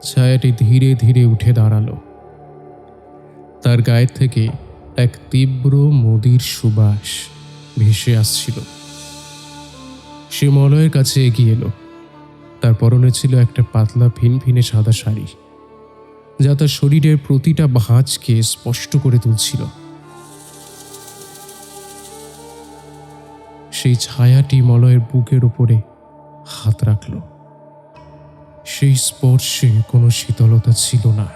ছায়াটি ধীরে ধীরে উঠে দাঁড়ালো। তার গায়ের থেকে এক তীব্র মদির সুবাস ভেসে আসছিল। সে মলয়ের কাছে এগিয়ে এলো। তার পরনে ছিল একটা পাতলা ফিনফিনে সাদা শাড়ি, যা তার শরীরের প্রতিটা ভাঁজকে স্পষ্ট করে তুলছিল। সেই ছায়াটি মলয়ের বুকের উপরে হাত রাখল। সেই স্পর্শে কোনো শীতলতা ছিল না,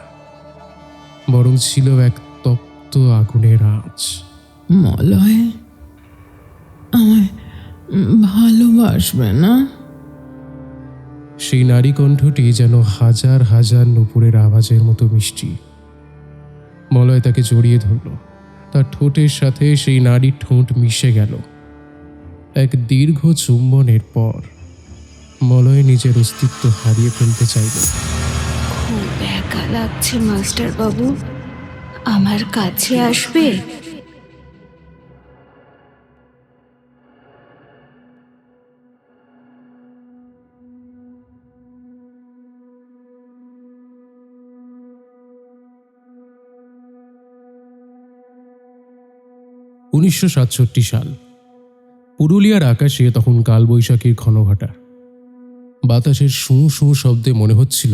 বরং ছিল এক তপ্ত আগুনের আঁচ। মলয় আমায় ভালোবাসবে না? সেই নারী কণ্ঠটি যেন হাজার হাজার নুপুরের আওয়াজের মতো মিষ্টি। মলয় তাকে জড়িয়ে ধরল। তার ঠোঁটের সাথে সেই নারীর ঠোঁট মিশে গেল। এক দীর্ঘ চুম্বনের পর মলয় নিজের অস্তিত্ব হারিয়ে ফেলতে চাইল। খুব একা লাগছে মাস্টার বাবু, আমার কাছে আসবে? 1967 সাল। পুরুলিয়ার আকাশে তখন কালবৈশাখীর ঘনঘটা। বাতাসের শোঁ শোঁ শব্দে মনে হচ্ছিল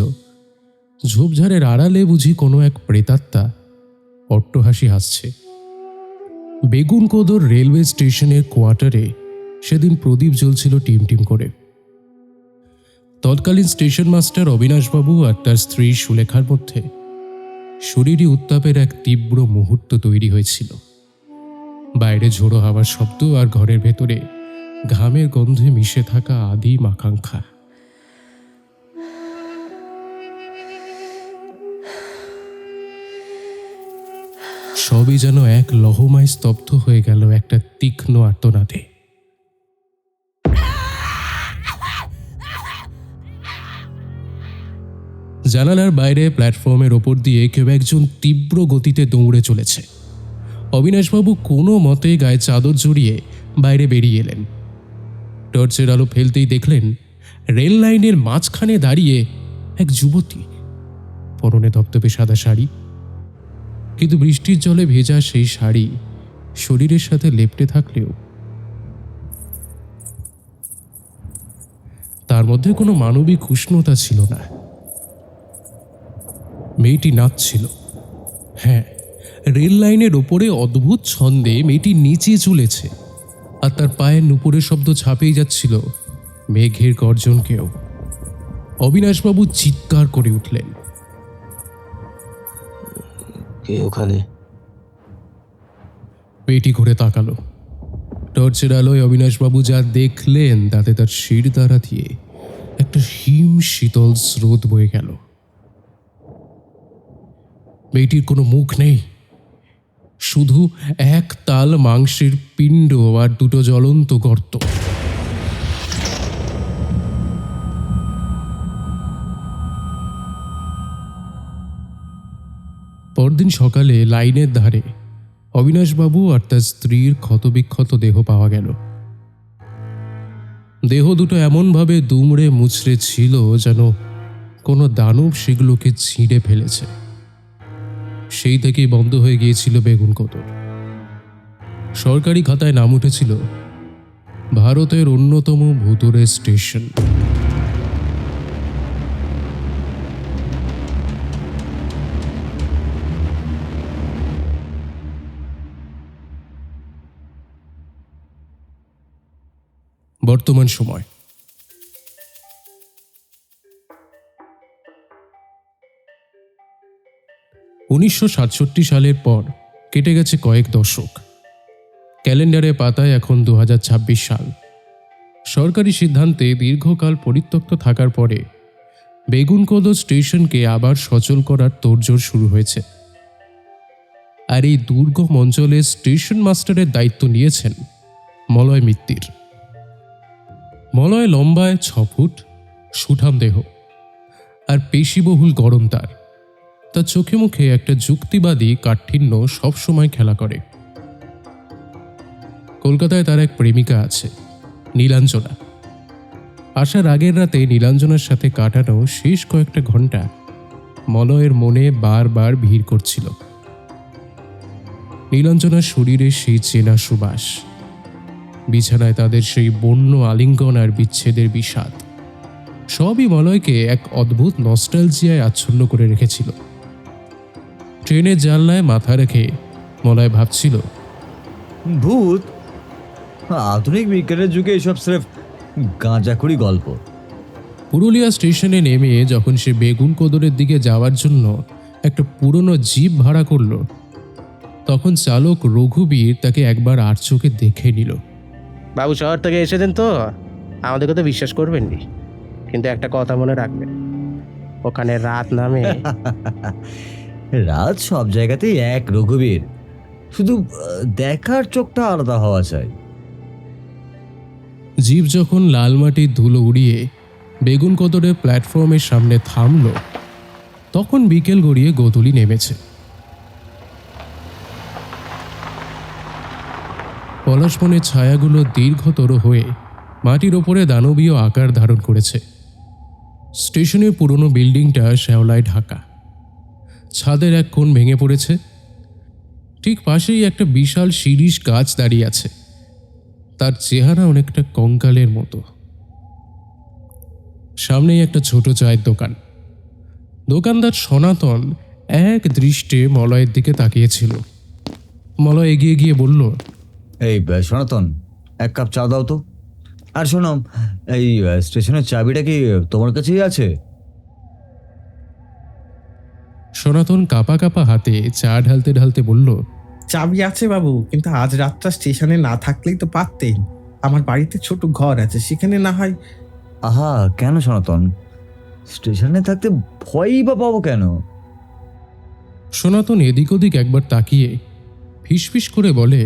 ঝোপঝাড়ের আড়ালে বুঝি কোনো এক প্রেতাত্মা অট্টহাসি হাসছে। বেগুনকোদর রেলওয়ে স্টেশনের কোয়ার্টারে সেদিন প্রদীপ জ্বলছিল টিমটিম করে। তৎকালীন স্টেশন মাস্টার অবিনাশবাবু আর তার স্ত্রী সুলেখার মধ্যে শরীরী উত্তাপের এক তীব্র মুহূর্ত তৈরি হয়েছিল। বাইরে ঝোড়ো হাওয়ার শব্দ আর ঘরের ভেতরে ঘামের গন্ধে মিশে থাকা আদিম আকাঙ্ক্ষা। সবই যেন এক লহমায় স্তব্ধ হয়ে গেল একটা তীক্ষ্ণ আর্তনাদে। জানালার বাইরে প্ল্যাটফর্মের ওপর দিয়ে কেউ একজন তীব্র গতিতে দৌড়ে চলেছে। অবিনাশবাবু কোনো মতে গায়ে চাদর জড়িয়ে বাইরে বেরিয়ে এলেন। টর্চের আলো ফেলতেই দেখলেন রেল লাইনের মাঝখানে দাঁড়িয়ে এক যুবতী, পরনে ধপধপে সাদা শাড়ি, কিন্তু বৃষ্টির জলে ভেজা সেই শাড়ি শরীরের সাথে লেপ্টে থাকলেও তার মধ্যে কোনো মানবিক উষ্ণতা ছিল না। মেয়েটি নাচছিল। হ্যাঁ, রেল লাইনের ওপরে অদ্ভুত ছন্দে মেয়েটি নিচে চলেছে, আর তার পায়ের নুপুরের শব্দ ছাপিয়ে যাচ্ছিল মেঘের গর্জনকেও। অবিনাশবাবু চিৎকার করে উঠলেন, কে ওখানে? মেয়েটি ঘুরে তাকালো। টর্চের আলোয় অবিনাশবাবু যা দেখলেন তাতে তার শির দ্বারা দিয়ে একটা হিম শীতল স্রোত বয়ে গেল। মেয়েটির কোনো মুখ নেই, শুধু এক তাল মাংসের পিণ্ড আর দুটো জ্বলন্ত গর্ত। পরদিন সকালে লাইনের ধারে অবিনাশবাবু আর তার স্ত্রীর ক্ষতবিক্ষত দেহ পাওয়া গেল। দেহ দুটো এমনভাবে দুমড়ে মুচড়ে ছিল যেন কোনো দানব সেগুলোকে ছিঁড়ে ফেলেছে। সেই থেকেই বন্ধ হয়ে গিয়েছিল বেগুনকোদর। সরকারি খাতায় নাম উঠেছিল ভারতের অন্যতম ভুতুড়ে স্টেশন। বর্তমান সময়। উনিশশো 1967 সালের পর কেটে গেছে কয়েক দশক। ক্যালেন্ডারের পাতায় এখন 2026 সাল। সরকারি সিদ্ধান্তে দীর্ঘকাল পরিত্যক্ত থাকার পরে বেগুনকোদর স্টেশনকে আবার সচল করার তোড়জোড় শুরু হয়েছে। আর এই দুর্গম অঞ্চলে স্টেশন মাস্টারের দায়িত্ব নিয়েছেন মলয় মিত্তির। মলয় লম্বায় 6 ফুট, সুঠাম দেহ আর পেশিবহুল গরম তার চোখে মুখে একটা যুক্তিবাদী কাঠিন্য সবসময় খেলা করে। কলকাতায় তার এক প্রেমিকা আছে, নীলাঞ্জনা। আসার আগের রাতে নীলাঞ্জনার সাথে কাটানো শেষ কয়েকটা ঘন্টা মলয়ের মনে বারবার ভিড় করছিল। নীলাঞ্জনার শরীরে সেই চেনা সুবাস, বিছানায় তাদের সেই বন্য আলিঙ্গন আর বিচ্ছেদের বিষাদ, সবই মলয়কে এক অদ্ভুত নস্টালজিয়ায় আচ্ছন্ন করে রেখেছিল। ট্রেনের জানলায় মাথা রেখে মলয় ভাবছিল, ভূত, আধুনিক বিজ্ঞানের যুগে এসব স্রেফ গাঁজাখুরি গল্প। পুরুলিয়া স্টেশনে নেমে যখন সে বেগুন কোদরের দিকে যাওয়ার জন্য একটা পুরনো জিপ ভাড়া করল, তখন চালক রঘুবীর তাকে একবার আর চোখে দেখে নিল। বাবু শহর থেকে এসেছেন তো আমাদেরকে তো বিশ্বাস করবেন নি, কিন্তু একটা কথা মনে রাখবেন, ওখানে রাত নামে। রাত সব জায়গাতেই এক রঘুবীর, শুধু দেখার চোখটা আলাদা হওয়া চাই। জিপ যখন লাল মাটির ধুলো উড়িয়ে বেগুন কোদরের প্ল্যাটফর্মের সামনে থামল, তখন বিকেল গড়িয়ে গোধূলি নেমেছে। পলাশবনের ছায়াগুলো দীর্ঘতর হয়ে মাটির ওপরে দানবীয় আকার ধারণ করেছে। স্টেশনের পুরনো বিল্ডিংটা শ্যাওলায় ঢাকা, ছাদের এক কোণ ভেঙে পড়েছে। ঠিক পাশেই একটা বিশাল শিরীষ গাছ দাঁড়িয়ে আছে, তার চেহারা অনেকটা কঙ্কালের মতো। সামনেই একটা ছোট চায়ের দোকান। দোকানদার সনাতন এক দৃষ্টে মলয়ের দিকে তাকিয়েছিল। মলয় এগিয়ে গিয়ে বলল, এই সনাতন, এক কাপ চা দাও তো। আর শোনো, এই স্টেশনের চাবিটা কি তোমার কাছেই আছে? সনাতন কাঁপা কাঁপা হাতে চা ঢালতে ঢালতে বলল, চাবি আছে বাবু, কিন্তু আজ রাতটা স্টেশনে না থাকলেই তো পারতেন। আমার বাড়িতে ছোট ঘর আছে, সেখানে না হয়। আহা, কেন সনাতন, স্টেশনে থাকতে ভয়ই বা পাবো কেন? সনাতন এদিক ওদিক একবার তাকিয়ে ফিসফিস করে বলে,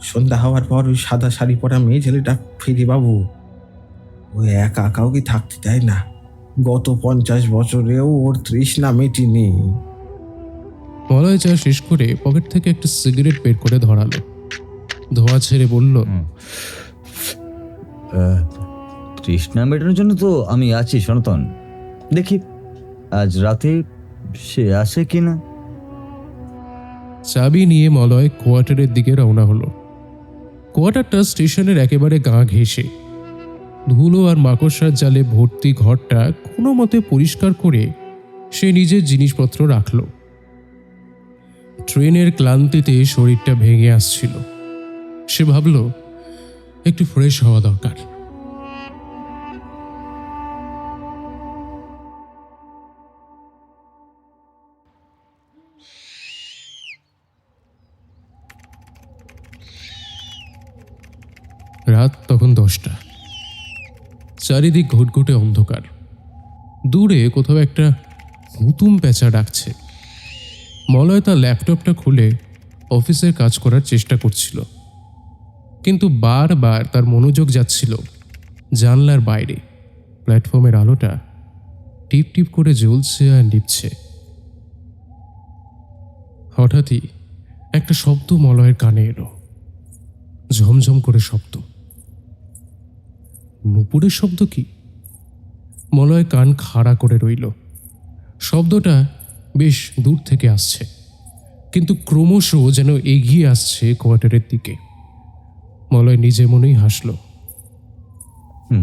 সন্ধ্যা হওয়ার পর ওই সাদা শাড়ি পরা মেয়ে ছেলেটা ফিরে বাবু, ওই একা কাউকে থাকতে দেয় না। গত 50 বছরেও ওর তৃষ্ণা মেটেনি। মলয় চা শেষ করে পকেট থেকে একটা সিগারেট বের করে ধরালো, ধোঁয়া ছেড়ে বলল, তৃষ্ণা মেটানোর জন্য তো আমি আছি সনাতন, দেখি আজ রাতে সে আসে কিনা। চাবি নিয়ে মলয় কোয়ার্টারের দিকে রওনা হলো। কোয়ার্টারটা স্টেশনের একেবারে গা ঘেঁষে, ধুলো আর মাকড়সার জালে ভর্তি ঘরটা কোনো মতে পরিষ্কার করে সে নিজের জিনিসপত্র রাখল। ট্রেনের ক্লান্তিতে শরীরটা ভেঙে আসছিল। সে ভাবল একটু ফ্রেশ হওয়া দরকার। রাত তখন 10টা। চারিদিক ঘুটঘুটে অন্ধকার। দূরে কোথাও একটা হুতুম পেঁচা ডাকছে। মলয় তার ল্যাপটপটা খুলে অফিসের কাজ করার চেষ্টা করছিল, কিন্তু বারবার তার মনোযোগ যাচ্ছিল জানলার বাইরে। প্ল্যাটফর্মের আলোটা টিপ টিপ করে জ্বলছে আর নিভছে। হঠাৎই একটা শব্দ মলয়ের কানে এলো, ঝমঝম করে শব্দ। নুপুরের শব্দ কি? মলয় কান খাড়া করে রইল। শব্দটা বেশ দূর থেকে আসছে, কিন্তু ক্রমশ যেন এগিয়ে আসছে কোয়ার্টারের দিকে। মলয় নিজে মনেই হাসল।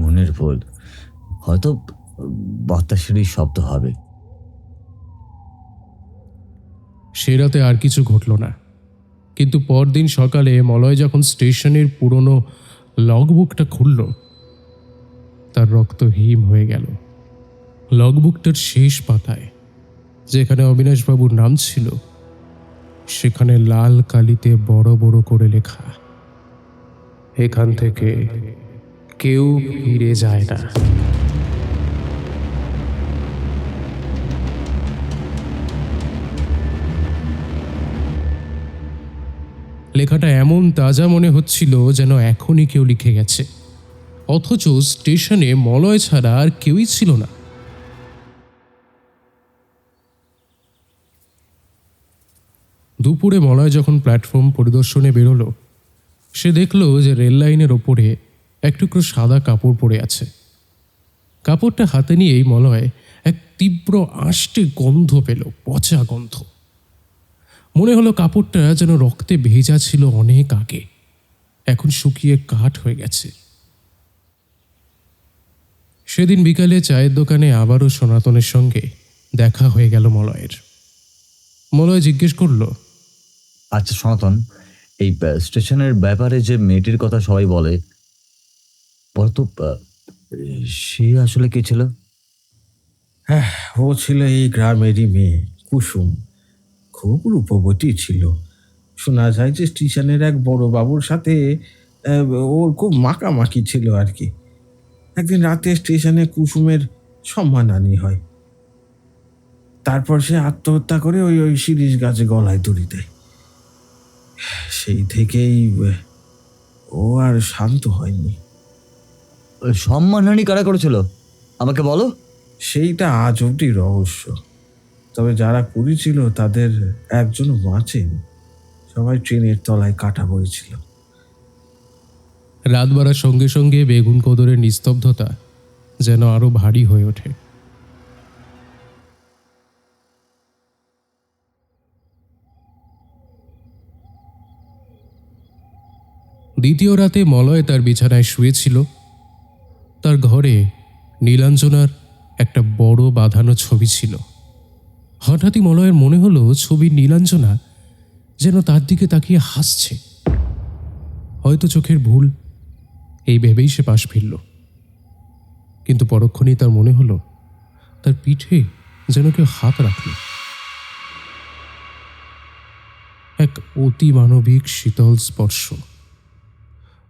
মনের ভুল, হয়তো বাতাসেরই শব্দ হবে। সে রাতে আর কিছু ঘটল না, কিন্তু পরদিন সকালে মলয় যখন স্টেশনের পুরনো লগবুকটা খুলল, তার রক্ত হিম হয়ে গেল। লগবুকটার শেষ পাতায় যেখানে অবিনাশবাবুর নাম ছিল, সেখানে লাল কালিতে বড় বড় করে লেখা, এখান থেকে কেউ ফিরে যায় না। লেখাটা এমন তাজা মনে হচ্ছিল যেন এখনই কেউ লিখে গেছে, অথচ স্টেশনে মলয় ছাড়া আর কেউই ছিল না। দুপুরে মলয় যখন প্ল্যাটফর্ম পরিদর্শনে বেরোলো, সে দেখল যে রেল লাইনের ওপরে এক টুকরো সাদা কাপড় পড়ে আছে। কাপড়টা হাতে নিয়েই মলয় এক তীব্র আষ্টে গন্ধ পেল, পচা গন্ধ। মনে হলো কাপড়টা যেন রক্তে ভেজা ছিল অনেক আগে, এখন শুকিয়ে কাঠ হয়ে গেছে। সেদিন বিকালে চায়ের দোকানে আবারও সনাতনের সঙ্গে দেখা হয়ে গেল মলয়ের। মলয় জিজ্ঞেস করল, আচ্ছা সনাতন, এই স্টেশনের ব্যাপারে যে মেয়েটির কথা সবাই বলে, বলতো সে আসলে কে ছিল? হ্যাঁ, ও ছিল এই গ্রামেরই মেয়ে, কুসুম। খুব রূপবতী ছিল। শোনা যায় যে স্টেশনের এক বড় বাবুর সাথে ওর খুব মাখামাখি ছিল আর কি। একদিন রাতে স্টেশনে কুসুমের সম্মানহানি হয়। তারপর সে আত্মহত্যা করে ওই ওই শিরীষ গাছে গলায় দড়ি দেয়। সেই থেকেই ও আর শান্ত হয়নি। সম্মানহানি কারা করেছিল আমাকে বলো। সেইটা আজ অবধি রহস্য। তবে যারা করেছিল তাদের একজনও বাঁচেন। সবাই ট্রেনের তলায় কাটা পড়েছিল। রাত বাড়ার সঙ্গে সঙ্গে বেগুন কদরের নিস্তব্ধতা যেন আরো ভারী হয়ে ওঠে। দ্বিতীয় রাতে মলয় তার বিছানায় শুয়েছিল। তার ঘরে নীলাঞ্জনার একটা বড় বাঁধানো ছবি ছিল। হঠাৎই মলয়ের মনে হলো ছবির নীলাঞ্জনা যেন তার দিকে তাকিয়ে হাসছে। হয়তো চোখের ভুল, এই ভেবেই সে পাশ ফিরল। কিন্তু পরক্ষণেই তার মনে হলো তার পিঠে যেন কেউ হাত রাখল। এক অতি মানবিক শীতল স্পর্শ।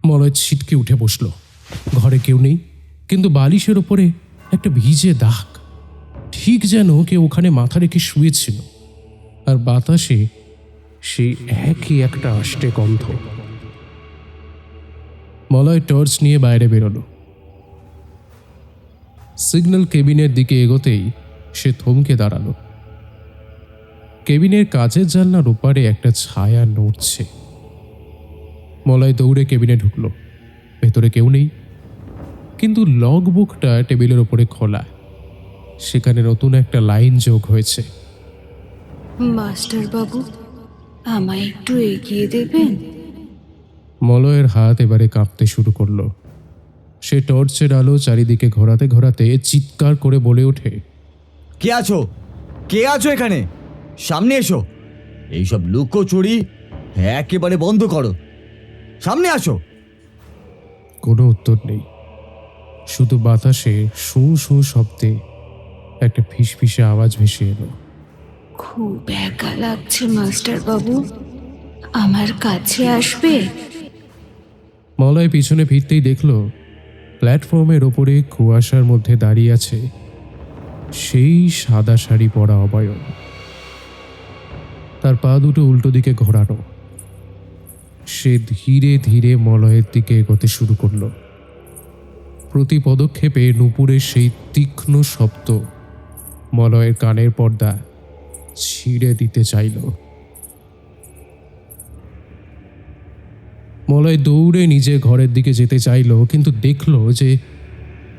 মলয় ছিটকে উঠে বসল। ঘরে কেউ নেই, কিন্তু বালিশের ওপরে একটা ভিজে দাগ, ঠিক যেন কেউ ওখানে মাথা রেখে শুয়েছিল। আর বাতাসে সেই একই একটা আষ্টে গন্ধ। মলয় টর্চ নিয়ে বাইরে বেরোলো। সিগন্যাল কেবিনের দিকে এগোতেই সে থমকে দাঁড়ালো। কেবিনের কাচের জানলার ওপারে একটা ছায়া নড়ছে। মলয় দৌড়ে কেবিনে ঢুকলো। ভেতরে কেউ নেই, কিন্তু লগ বুকটা টেবিলের ওপরে খোলা। সেখানে নতুন একটা লাইন যোগ হয়েছে। মাস্টার বাবু, আমায় একটু এগিয়ে দেবেন? মলয়ের হাত এবারে কাঁপতে শুরু করলো। সে টর্চের আলো চারিদিকে ঘোরাতে ঘোরাতে চিৎকার করে বলে ওঠে, কে আছো? কে আছো এখানে? সামনে এসো। এইসব লুকোচুরি একেবারে বন্ধ করো। সামনে আসো। কোনো উত্তর নেই। শুধু বাতাসে শু শু শব্দে একটা ফিসফিসে আওয়াজ ভেসে এলো। খুব একা লাগছে মাস্টার বাবু, আমার কাছে আসবে? মলয় পিছনে ফিরতেই দেখল প্ল্যাটফর্মের ওপরে কুয়াশার মধ্যে দাঁড়িয়ে আছে সেই সাদা শাড়ি পরা অবয়ব। তার পা দুটো উল্টো দিকে ঘোরানো। সে ধীরে ধীরে মলয়ের দিকে এগোতে শুরু করলো। প্রতি পদক্ষেপে নূপুরের সেই তীক্ষ্ণ শব্দ মলয়ের কানের পর্দা ছিঁড়ে দিতে চাইল। মলয় দৌড়ে নিজে ঘরের দিকে যেতে চাইল, কিন্তু দেখল যে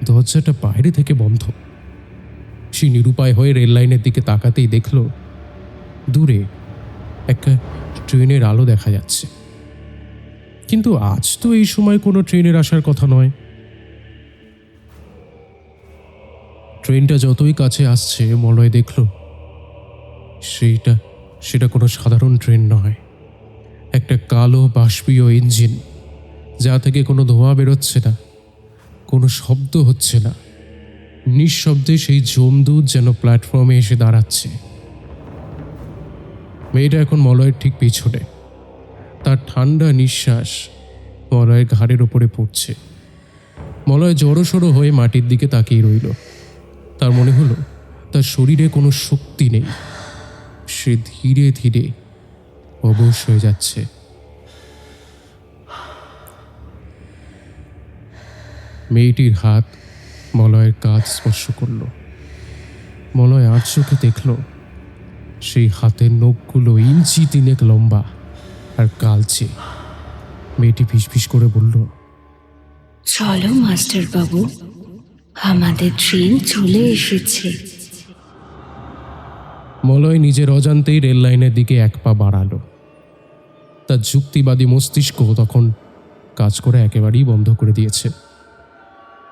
দরজাটা বাইরে থেকে বন্ধ। সে নিরুপায় হয়ে রেল লাইনের দিকে তাকাতেই দেখল দূরে একটা ট্রেনের আলো দেখা যাচ্ছে। কিন্তু আজ তো এই সময় কোনো ট্রেনের আসার কথা নয়। ট্রেনটা যতই কাছে আসছে মলয় দেখল সেটা কোনো সাধারণ ট্রেন নয়। একটা কালো বাষ্পীয় ইঞ্জিন, যা থেকে কোনো ধোঁয়া বেরোচ্ছে না, কোনো শব্দ হচ্ছে না। নিঃশব্দে সেই যমদূত যেন প্ল্যাটফর্মে এসে দাঁড়াচ্ছে। মেয়েটা এখন মলয়ের ঠিক পিছনে। তার ঠান্ডা নিঃশ্বাস মলয়ের ঘাড়ের ওপরে পড়ছে। মলয় জড়সড়ো হয়ে মাটির দিকে তাকিয়ে রইল। তার মনে হলো তার শরীরে কোনো শক্তি নেই। সে ধীরে ধীরে অবশ হয়ে যাচ্ছে। মেয়েটির হাত মলয়ের কাঁধ স্পর্শ করল। মলয় আর চোখে দেখল সেই হাতের নখগুলো ইঞ্চি তিনেক লম্বা আর কালচে। মেয়েটি ফিসফিস করে বলল, চলো মাস্টার বাবু, আমাদের ট্রেন চলে এসেছে। মলয় নিজের অজান্তেই রেল লাইনের দিকে এক পা বাড়ালো। তার যুক্তিবাদী মস্তিষ্ক তখন কাজ করা একেবারেই বন্ধ করে দিয়েছে।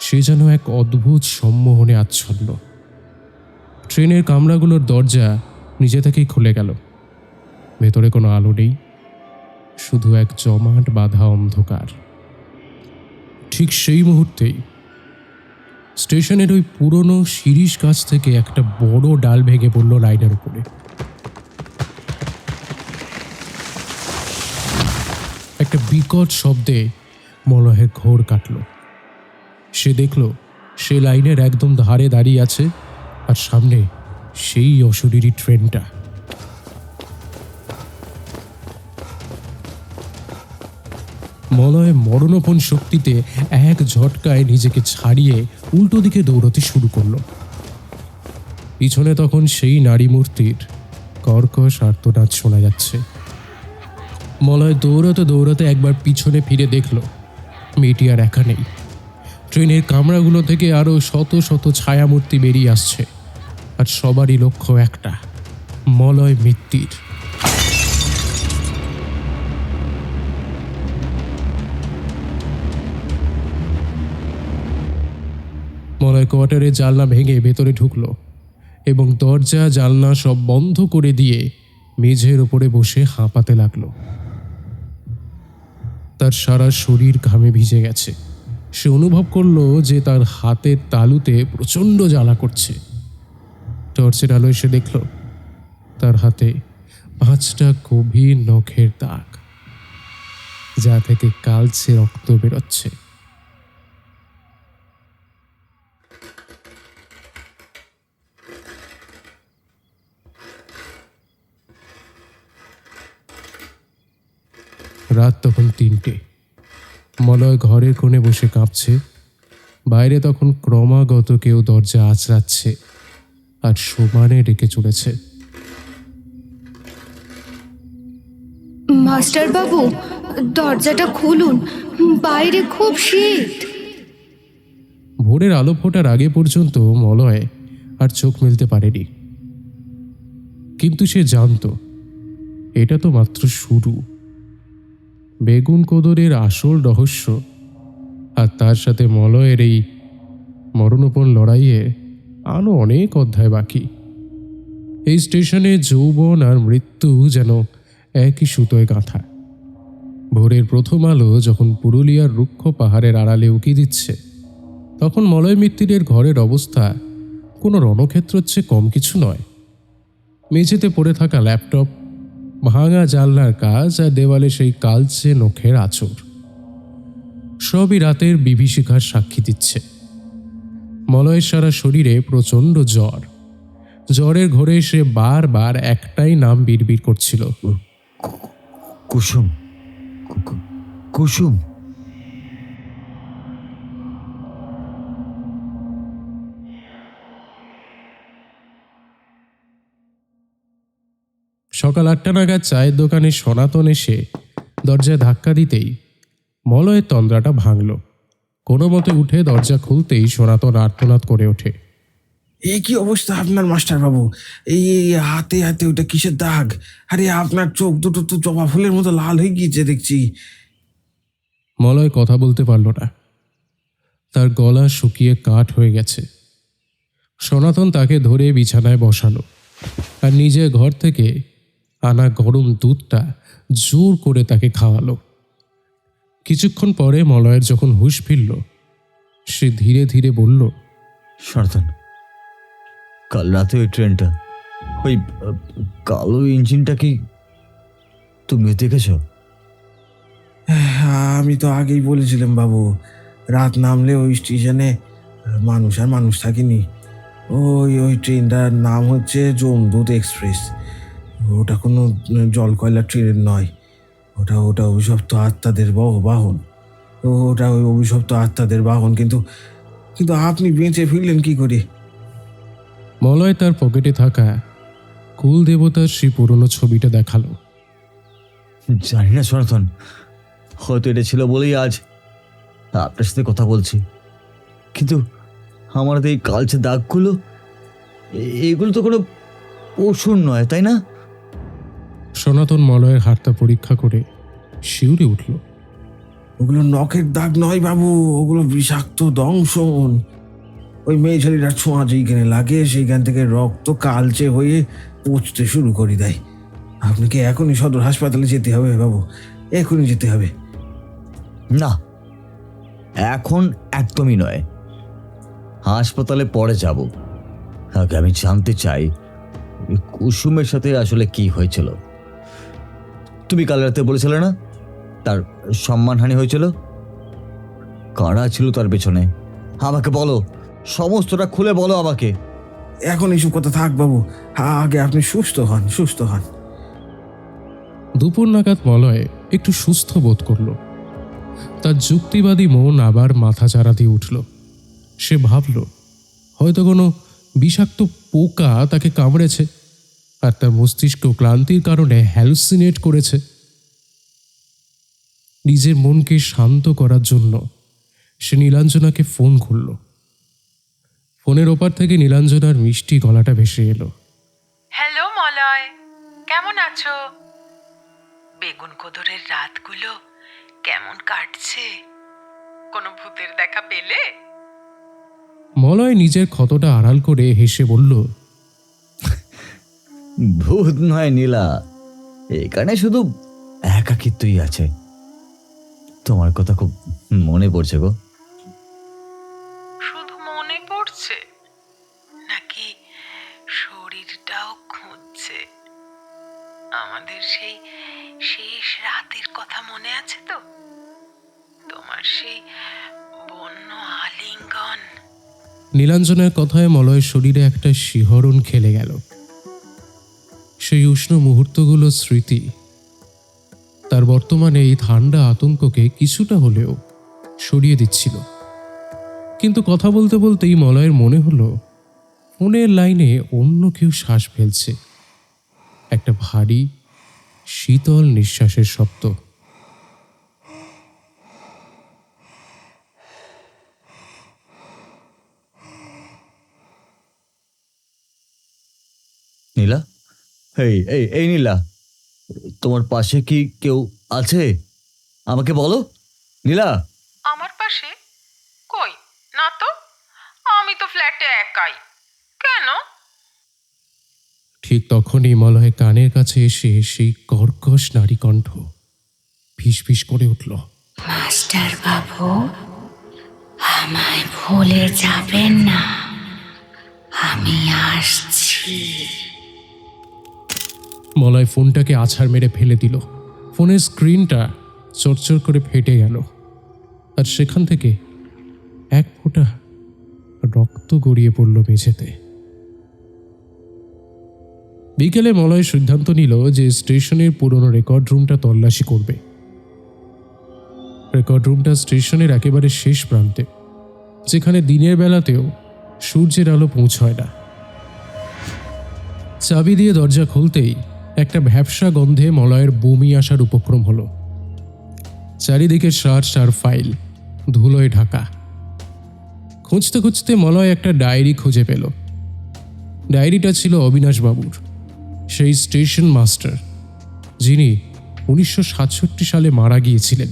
সে যেন এক অদ্ভুত সম্মোহনে আচ্ছন্ন। ট্রেনের কামরাগুলোর দরজা নিজে থেকেই খুলে গেল। ভেতরে কোনো আলো নেই, শুধু এক জমাট বাঁধা অন্ধকার। ঠিক সেই মুহূর্তেই স্টেশনের ওই পুরনো শিরিষ গাছ থেকে একটা বড় ডাল ভেঙে পড়ল লাইনের উপরে। একটা বিকট শব্দে মলয়ের ঘোর কাটল। সে দেখল সে লাইনের একদম ধারে দাঁড়িয়ে আছে, আর সামনে সেই অশরীরী ট্রেনটা। মলয় মরণোপণ শক্তিতে এক ঝটকায় নিজেকে ছাড়িয়ে উল্টো দিকে দৌড়তে শুরু করলো। পিছনে তখন সেই নারী মূর্তির কর্কশ আর্তনাদ শোনা যাচ্ছে। মলয় দৌড়াতে দৌড়াতে একবার পিছনে ফিরে দেখল মেয়েটি আর একা নেই। ট্রেনের কামরাগুলো থেকে আরো শত শত ছায়ামূর্তি বেরিয়ে আসছে, আর সবারই লক্ষ্য একটা, মলয় মৃত্যুর। মলয় কোয়ার্টারের জানলা ভেঙে ভেতরে ঢুকলো এবং দরজা জানলা সব বন্ধ করে দিয়ে মেঝের ওপরে বসে হাঁপাতে লাগলো। তার সারা শরীর ঘামে ভিজে গেছে। সে অনুভব করলো যে তার হাতের তালুতে প্রচণ্ড জ্বালা করছে। টর্চের আলোয় সে দেখল তার হাতে 5টা গভীর নখের দাগ, যা থেকে কালচে রক্ত বেরোচ্ছে। রাত তখন 3টে। মলয় ঘরের কোণে বসে কাঁপছে। বাইরে তখন ক্রমাগত কেউ দরজা আঁচড়াচ্ছে আর সমানে ডেকে চলেছে। মাস্টার বাবু, দরজাটা খুলুন, বাইরে খুব শীত। ভোরের আলো ফোটার আগে পর্যন্ত মলয় আর চোখ মেলতে পারেনি, কিন্তু সে জানত এটা তো মাত্র শুরু। বেগুন কোদরের আসল রহস্য আর তার সাথে মলয়ের এই মরণোপণ লড়াইয়ে আরও অনেক অধ্যায় বাকি। এই স্টেশনে যৌবন আর মৃত্যু যেন একই সুতোয় গাঁথা। ভোরের প্রথম আলো যখন পুরুলিয়ার রুক্ষ পাহাড়ের আড়ালে উকি দিচ্ছে, তখন মলয় মিত্তিরের ঘরের অবস্থা কোনো রণক্ষেত্রের চেয়ে কম কিছু নয়। মেঝেতে পড়ে থাকা ল্যাপটপ, ভাঙা জানলার কাজ আর দেওয়ালে সেই কালচে নখের আঁচড়, সবই রাতের বিভীষিকার সাক্ষী দিচ্ছে। মলয়ের সারা শরীরে প্রচণ্ড জ্বর। জ্বরের ঘোরে সে বারবার একটাই নাম বিড়বিড় করছিল, কুসুম, কুসুম। সকাল 8টা নাগাদ চায়ের দোকানে সনাতন এসে দরজায় ধাক্কা দিতেই মলয়ের তন্দ্রাটা ভাঙল। কোনো মতে উঠে দরজা খুলতেই সনাতন আর্তনাদ করে ওঠে। এই কি অবস্থা আপনার মাস্টার বাবু? এই এই হাতে হাতে ওটা কিসের দাগ? আরে আপনার চোখ দুটো তো জবা ফুলের মতো লাল হয়ে গিয়েছে দেখছি। মলয় কথা বলতে পারল না, তার গলা শুকিয়ে কাঠ হয়ে গেছে। সনাতন তাকে ধরে বিছানায় বসালো আর নিজে ঘর থেকে আনা গরম দুধটা জোর করে তাকে খাওয়ালো। কিছুক্ষণ পরে মলয়ের যখন হুঁশ ফিরল, সে ধীরে ধীরে বলল, সনাতন, কাল রাতে ওই ট্রেনটা, ওই কালো ইঞ্জিনটা কি তুমি দেখেছ? আমি তো আগেই বলেছিলাম বাবু, রাত নামলে ওই স্টেশনে মানুষ আর মানুষ থাকেনি। ওই ট্রেনটার নাম হচ্ছে যমদূত এক্সপ্রেস। ওটা কোনো জল কয়লা ট্রেন নয়, ওটা অভিশপ্ত আত্মাদের বাহন। ওটা ওই অভিশপ্ত আত্মাদের বাহন। কিন্তু কিন্তু আপনি বেঁচে ফিরলেন কি করে? মলয় তার পকেটে থাকা কুল দেবতার সেই পুরনো ছবিটা দেখালো। জানি না সনাতন, হয়তো এটা ছিল বলেই আজ আপনার সাথে কথা বলছি। কিন্তু আমার এই কালচে দাগগুলো, এগুলো তো কোনো পশুর নয়, তাই না? সনাতন মলয়ের হাতটা পরীক্ষা করে শিউরে উঠল। ওগুলো নখের দাগ নয় বাবু, ওগুলো বিষাক্ত দংশন। ওই মেয়ে ছেলেটার ছোঁয়া যেইখানে লাগে সেইখান থেকে রক্ত কালচে হয়ে পচতে শুরু করে দেয়। আপনাকে এখনই সদর হাসপাতালে যেতে হবে বাবু, এখনই যেতে হবে। না, এখন একদমই নয়, হাসপাতালে পরে যাব। আগে আমি জানতে চাই এই কুসুমের সাথে আসলে কি হয়েছিল। তুমি কাল রাতে বলেছিলে না তার সম্মানহানি হয়েছিল? কারা ছিল তার পেছনে? আমাকে বলো, সমস্তটা খুলে বলো আমাকে। এখন এইসব কথা থাক বাবু, আগে আপনি সুস্থ হন, সুস্থ হন। দুপুর নাগাদ মলয় একটু সুস্থ বোধ করল। তার যুক্তিবাদী মন আবার মাথাচাড়া দিয়ে উঠল। সে ভাবল হয়তো কোনো বিষাক্ত পোকা তাকে কামড়েছে আর তার মস্তিষ্ক ক্লান্তির কারণে হ্যালুসিনেট করেছে। নিজের মনকে শান্ত করার জন্য সে নীলাঞ্জনাকে ফোন করল। ফোনের ওপার থেকে নীলাঞ্জনার মিষ্টি গলাটা ভেসে এলো। হ্যালো মলয়, কেমন আছো? বেগুন কোদরের রাতগুলো কেমন কাটছে? কোনো ভূতের দেখা পেলে? মলয় নিজের ক্ষতটা আড়াল করে হেসে বলল, ভূত নয় নীলা, এখানে শুধু একাকিত্বই আছে। তোমার কথা খুব মনে পড়ছে গো। শুধু মনে পড়ছে নাকি শরীরটাও খুঁজছে? আমাদের সেই শেষ রাতের কথা মনে আছে তো? তোমার সেই বন্য আলিঙ্গন। নীলাঞ্জনার কথায় মলয়ের শরীরে একটা শিহরণ খেলে গেল। সেই উষ্ণ মুহূর্তগুলো স্মৃতি তার বর্তমানে এই ঠান্ডা আতঙ্ককে কিছুটা হলেও সরিয়ে দিচ্ছিল। কিন্তু কথা বলতে বলতেই মলয়ের মনে হলো ফোনের লাইনে অন্য কেউ শ্বাস ফেলছে। একটা ভারী শীতল নিঃশ্বাসের শব্দ। নীলা, এই এই এই নীলা, তোমার পাশে কি কেউ আছে? আমাকে বলো নীলা। আমার পাশে? কই না তো, আমি তো ফ্ল্যাটে একাই। কেন? ঠিক তখনই মলয় কানের কাছে এসে সেই কর্কশ নারী কণ্ঠ ফিসফিস করে উঠল, মাস্টার বাবু, আমায় ভুলে যাবেন না, আমি আসছি। মলয় ফোনটাকে আছাড় মেরে ফেলে দিল। ফোনের স্ক্রিনটা চরচর করে ফেটে গেল আর সেখান থেকে এক ফোঁটা রক্ত গড়িয়ে পড়ল মেঝেতে। বিকেলে মলয় সিদ্ধান্ত নিল যে স্টেশনের পুরনো রেকর্ড রুমটা তল্লাশি করবে। রেকর্ড রুমটা স্টেশনের একেবারে শেষ প্রান্তে, যেখানে দিনের বেলাতেও সূর্যের আলো পৌঁছয় না। চাবি দিয়ে দরজা খুলতেই একটা ভ্যাপসা গন্ধে মলয়ের বমি আসার উপক্রম হলো। চারিদিকে সার ফাইল ধুলোয় ঢাকা। খুঁজতে খুঁজতে মলয় একটা ডায়েরি খুঁজে পেল। ডায়েরিটা ছিল অবিনাশবাবুর, সেই স্টেশন মাস্টার যিনি 1967 সালে মারা গিয়েছিলেন।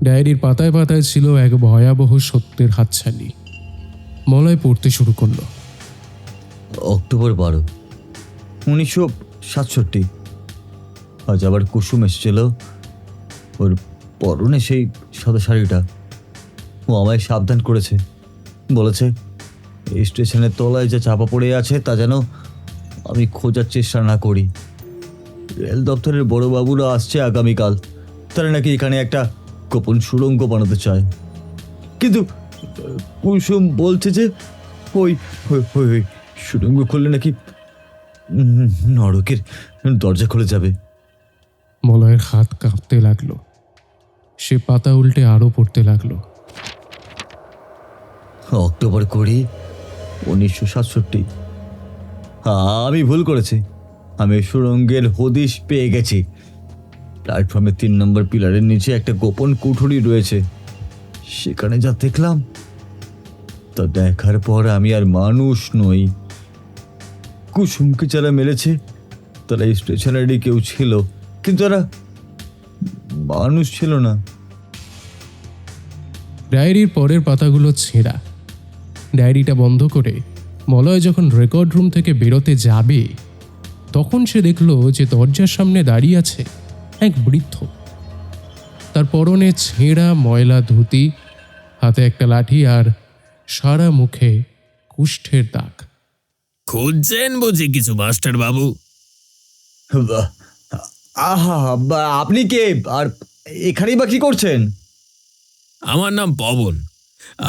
ডায়েরির পাতায় পাতায় ছিল এক ভয়াবহ সত্যের হাতছানি। মলয় পড়তে শুরু করলো। অক্টোবর 12, 1967। আজ আবার কুসুম এসেছিল, ওর পরনে সেই সাদা শাড়িটা। ও আমায় সাবধান করেছে, বলেছে এই স্টেশনের তলায় যা চাপা পড়ে আছে তা যেন আমি খোঁজার চেষ্টা না করি। রেল দপ্তরের বড়বাবুরা আসছে আগামীকাল, তারা নাকি এখানে একটা গোপন সুড়ঙ্গ বানাতে চায়। কিন্তু কুসুম বলছে যে ওই ওই সুড়ঙ্গ খুললে নাকি নরকের দরজা খুলে যাবে। মলয়ের হাত কাঁপতে লাগলো। সে পাতা উল্টে আরো পড়তে লাগলো। অক্টোবর 20, 1967। আমি ভুল করেছি, আমি সুড়ঙ্গের হদিশ পেয়ে গেছি। প্ল্যাটফর্মের 3 নম্বর পিলারের নিচে একটা গোপন কুঠুরি রয়েছে। সেখানে যা দেখলাম তা দেখার পর আমি আর মানুষ নই, কুসুমকে যারা মেরেছে তারা এই স্টেশনেরই কেউ ছিল, কিন্তু তারা মানুষ ছিল না। ডায়েরির পরের পাতাগুলো ছেঁড়া। ডায়েরিটা বন্ধ করে মলয় যখন রেকর্ড রুম থেকে বেরোতে যাবে তখন সে দেখল যে দরজার সামনে দাঁড়িয়ে আছে এক বৃদ্ধ। তার পরনে ছেঁড়া ময়লা ধুতি, হাতে একটা লাঠি আর সারা মুখে কুষ্ঠের দাগ। খুঁজছেন বুঝি কিছু মাস্টার বাবু? আহা, আপনি কে আর এখানেই বা কি করছেন? আমার নাম পবন।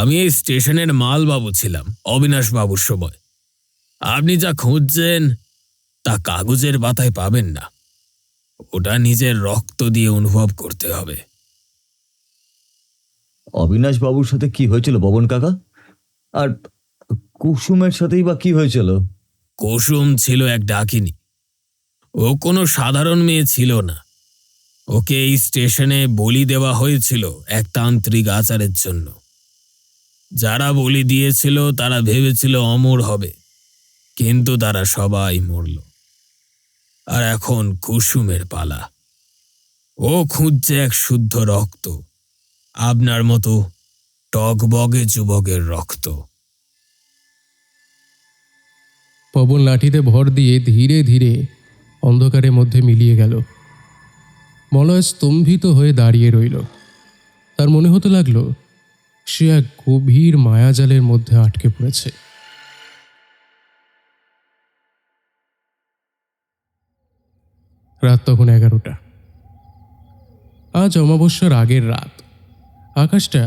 আমি এই স্টেশনের মাল বাবু ছিলাম অবিনাশ বাবুর সময়। আপনি যা খুঁজছেন তা কাগজের পাতায় পাবেন না, ওটা নিজের রক্ত দিয়ে অনুভব করতে হবে। অবিনাশ বাবুর সাথে কি হয়েছিল পবন কাকা? আর কুসুমের সাথেই বা কি হয়েছিল? কুসুম ছিল এক ডাকিনী। ও কোনো সাধারণ মেয়ে ছিল না। ওকে এই স্টেশনে বলি দেওয়া হয়েছিল এক তান্ত্রিক আচারের জন্য। যারা বলি দিয়েছিল তারা ভেবেছিল অমর হবে, কিন্তু তারা সবাই মরল। আর এখন কুসুমের পালা। ও খুঁজছে এক শুদ্ধ রক্ত, আপনার মতো টকবগে যুবকের রক্ত। পবন লাঠিতে ভর দিয়ে ধীরে ধীরে অন্ধকারের মধ্যে মিলিয়ে গেল। মলয় স্তম্ভিত হয়ে দাঁড়িয়ে রইল। তার মনে হতে লাগলো সে এক গভীর মায়াজালের মধ্যে আটকে পড়েছে। রাত তখন 11টা। আজ অমাবস্যার আগের রাত। আকাশটা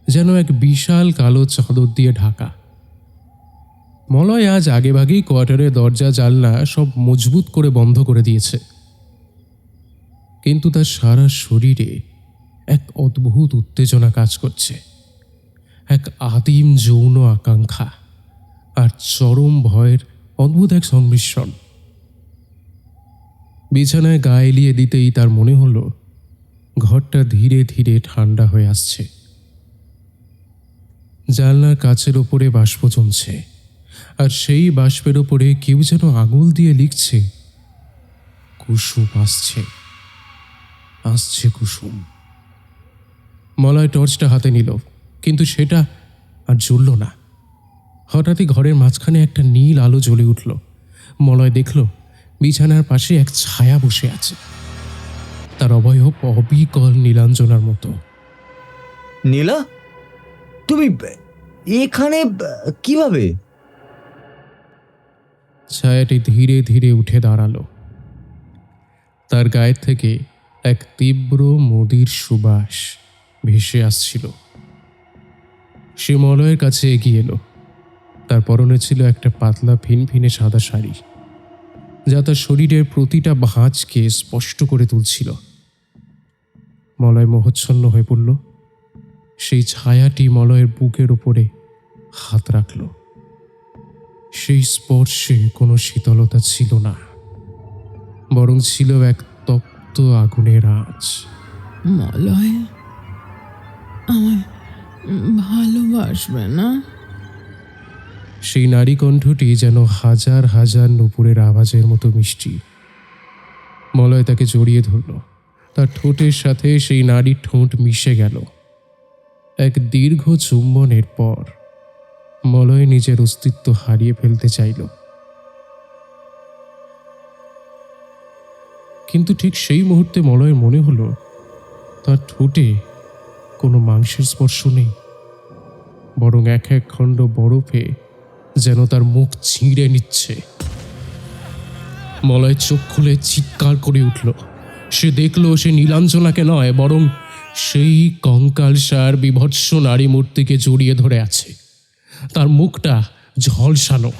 যেন এক বিশাল কালো চাদর দিয়ে ঢাকা। মলয় আজ আগেভাগেই কোয়ার্টারের দরজা জানলা সব মজবুত করে বন্ধ করে দিয়েছে, কিন্তু তার সারা শরীরে এক অদ্ভুত উত্তেজনা কাজ করছে। এক আদিম যৌন আকাঙ্ক্ষা আর চরম ভয়ের অদ্ভুত এক সংমিশ্রণ। বিছানায় গা এলিয়ে দিতেই তার মনে হলো ঘরটা ধীরে ধীরে ঠান্ডা হয়ে আসছে। জানলার কাচের ওপরে বাষ্প জমছে, আর সেই বাষ্পের ওপরে কেউ যেন আঙুল দিয়ে লিখছে, কুসুম আসছে, আসছে কুসুম। মলয় টর্চটা হাতে নিল, কিন্তু সেটা আর জ্বলল না। হঠাৎই ঘরের মাঝখানে একটা নীল আলো জ্বলে উঠল। মলয় দেখল বিছানার পাশে এক ছায়া বসে আছে। তার অবয়ব অবিকল নীলাঞ্জনার মতো। নীলা, তুমি এখানে কিভাবে? ছায়াটি ধীরে ধীরে উঠে দাঁড়ালো। তার গায়ের থেকে এক তীব্র মদির সুবাস ভেসে আসছিল। সে মলয়ের কাছে এগিয়ে এলো। তার পরনে ছিল একটা পাতলা ফিনফিনে সাদা শাড়ি, যা তার শরীরের প্রতিটা ভাঁজকে স্পষ্ট করে তুলছিল। মলয় মোহচ্ছন্ন হয়ে পড়ল। সেই ছায়াটি মলয়ের বুকের উপরে হাত রাখল। সেই স্পর্শে কোনো শীতলতা ছিল না, বরং ছিল এক তপ্ত আগুনের আঁচ। মলয় আমায় ভালোবাসবে না? সেই নারী কণ্ঠটি যেন হাজার হাজার নুপুরের আওয়াজের মতো মিষ্টি। মলয় তাকে জড়িয়ে ধরল। তার ঠোঁটের সাথে সেই নারীর ঠোঁট মিশে গেল। এক দীর্ঘ চুম্বনের পর মলয় নিজের অস্তিত্ব হারিয়ে ফেলতে চাইল, কিন্তু ঠিক সেই মুহূর্তে মলয়ের মনে হলো তার ঠোঁটে কোনো মাংসের স্পর্শ নেই, বরং এক এক খণ্ড বরফে যেন তার মুখ ছিঁড়ে নিচ্ছে। মলয় চোখ খুলে চিৎকার করে উঠল। সে দেখল সে নীলাঞ্জনাকে নয়, বরং সেই কঙ্কালসার বিভৎস নারী মূর্তিকে জড়িয়ে ধরে আছে। তার মুখটা ঝলসানো,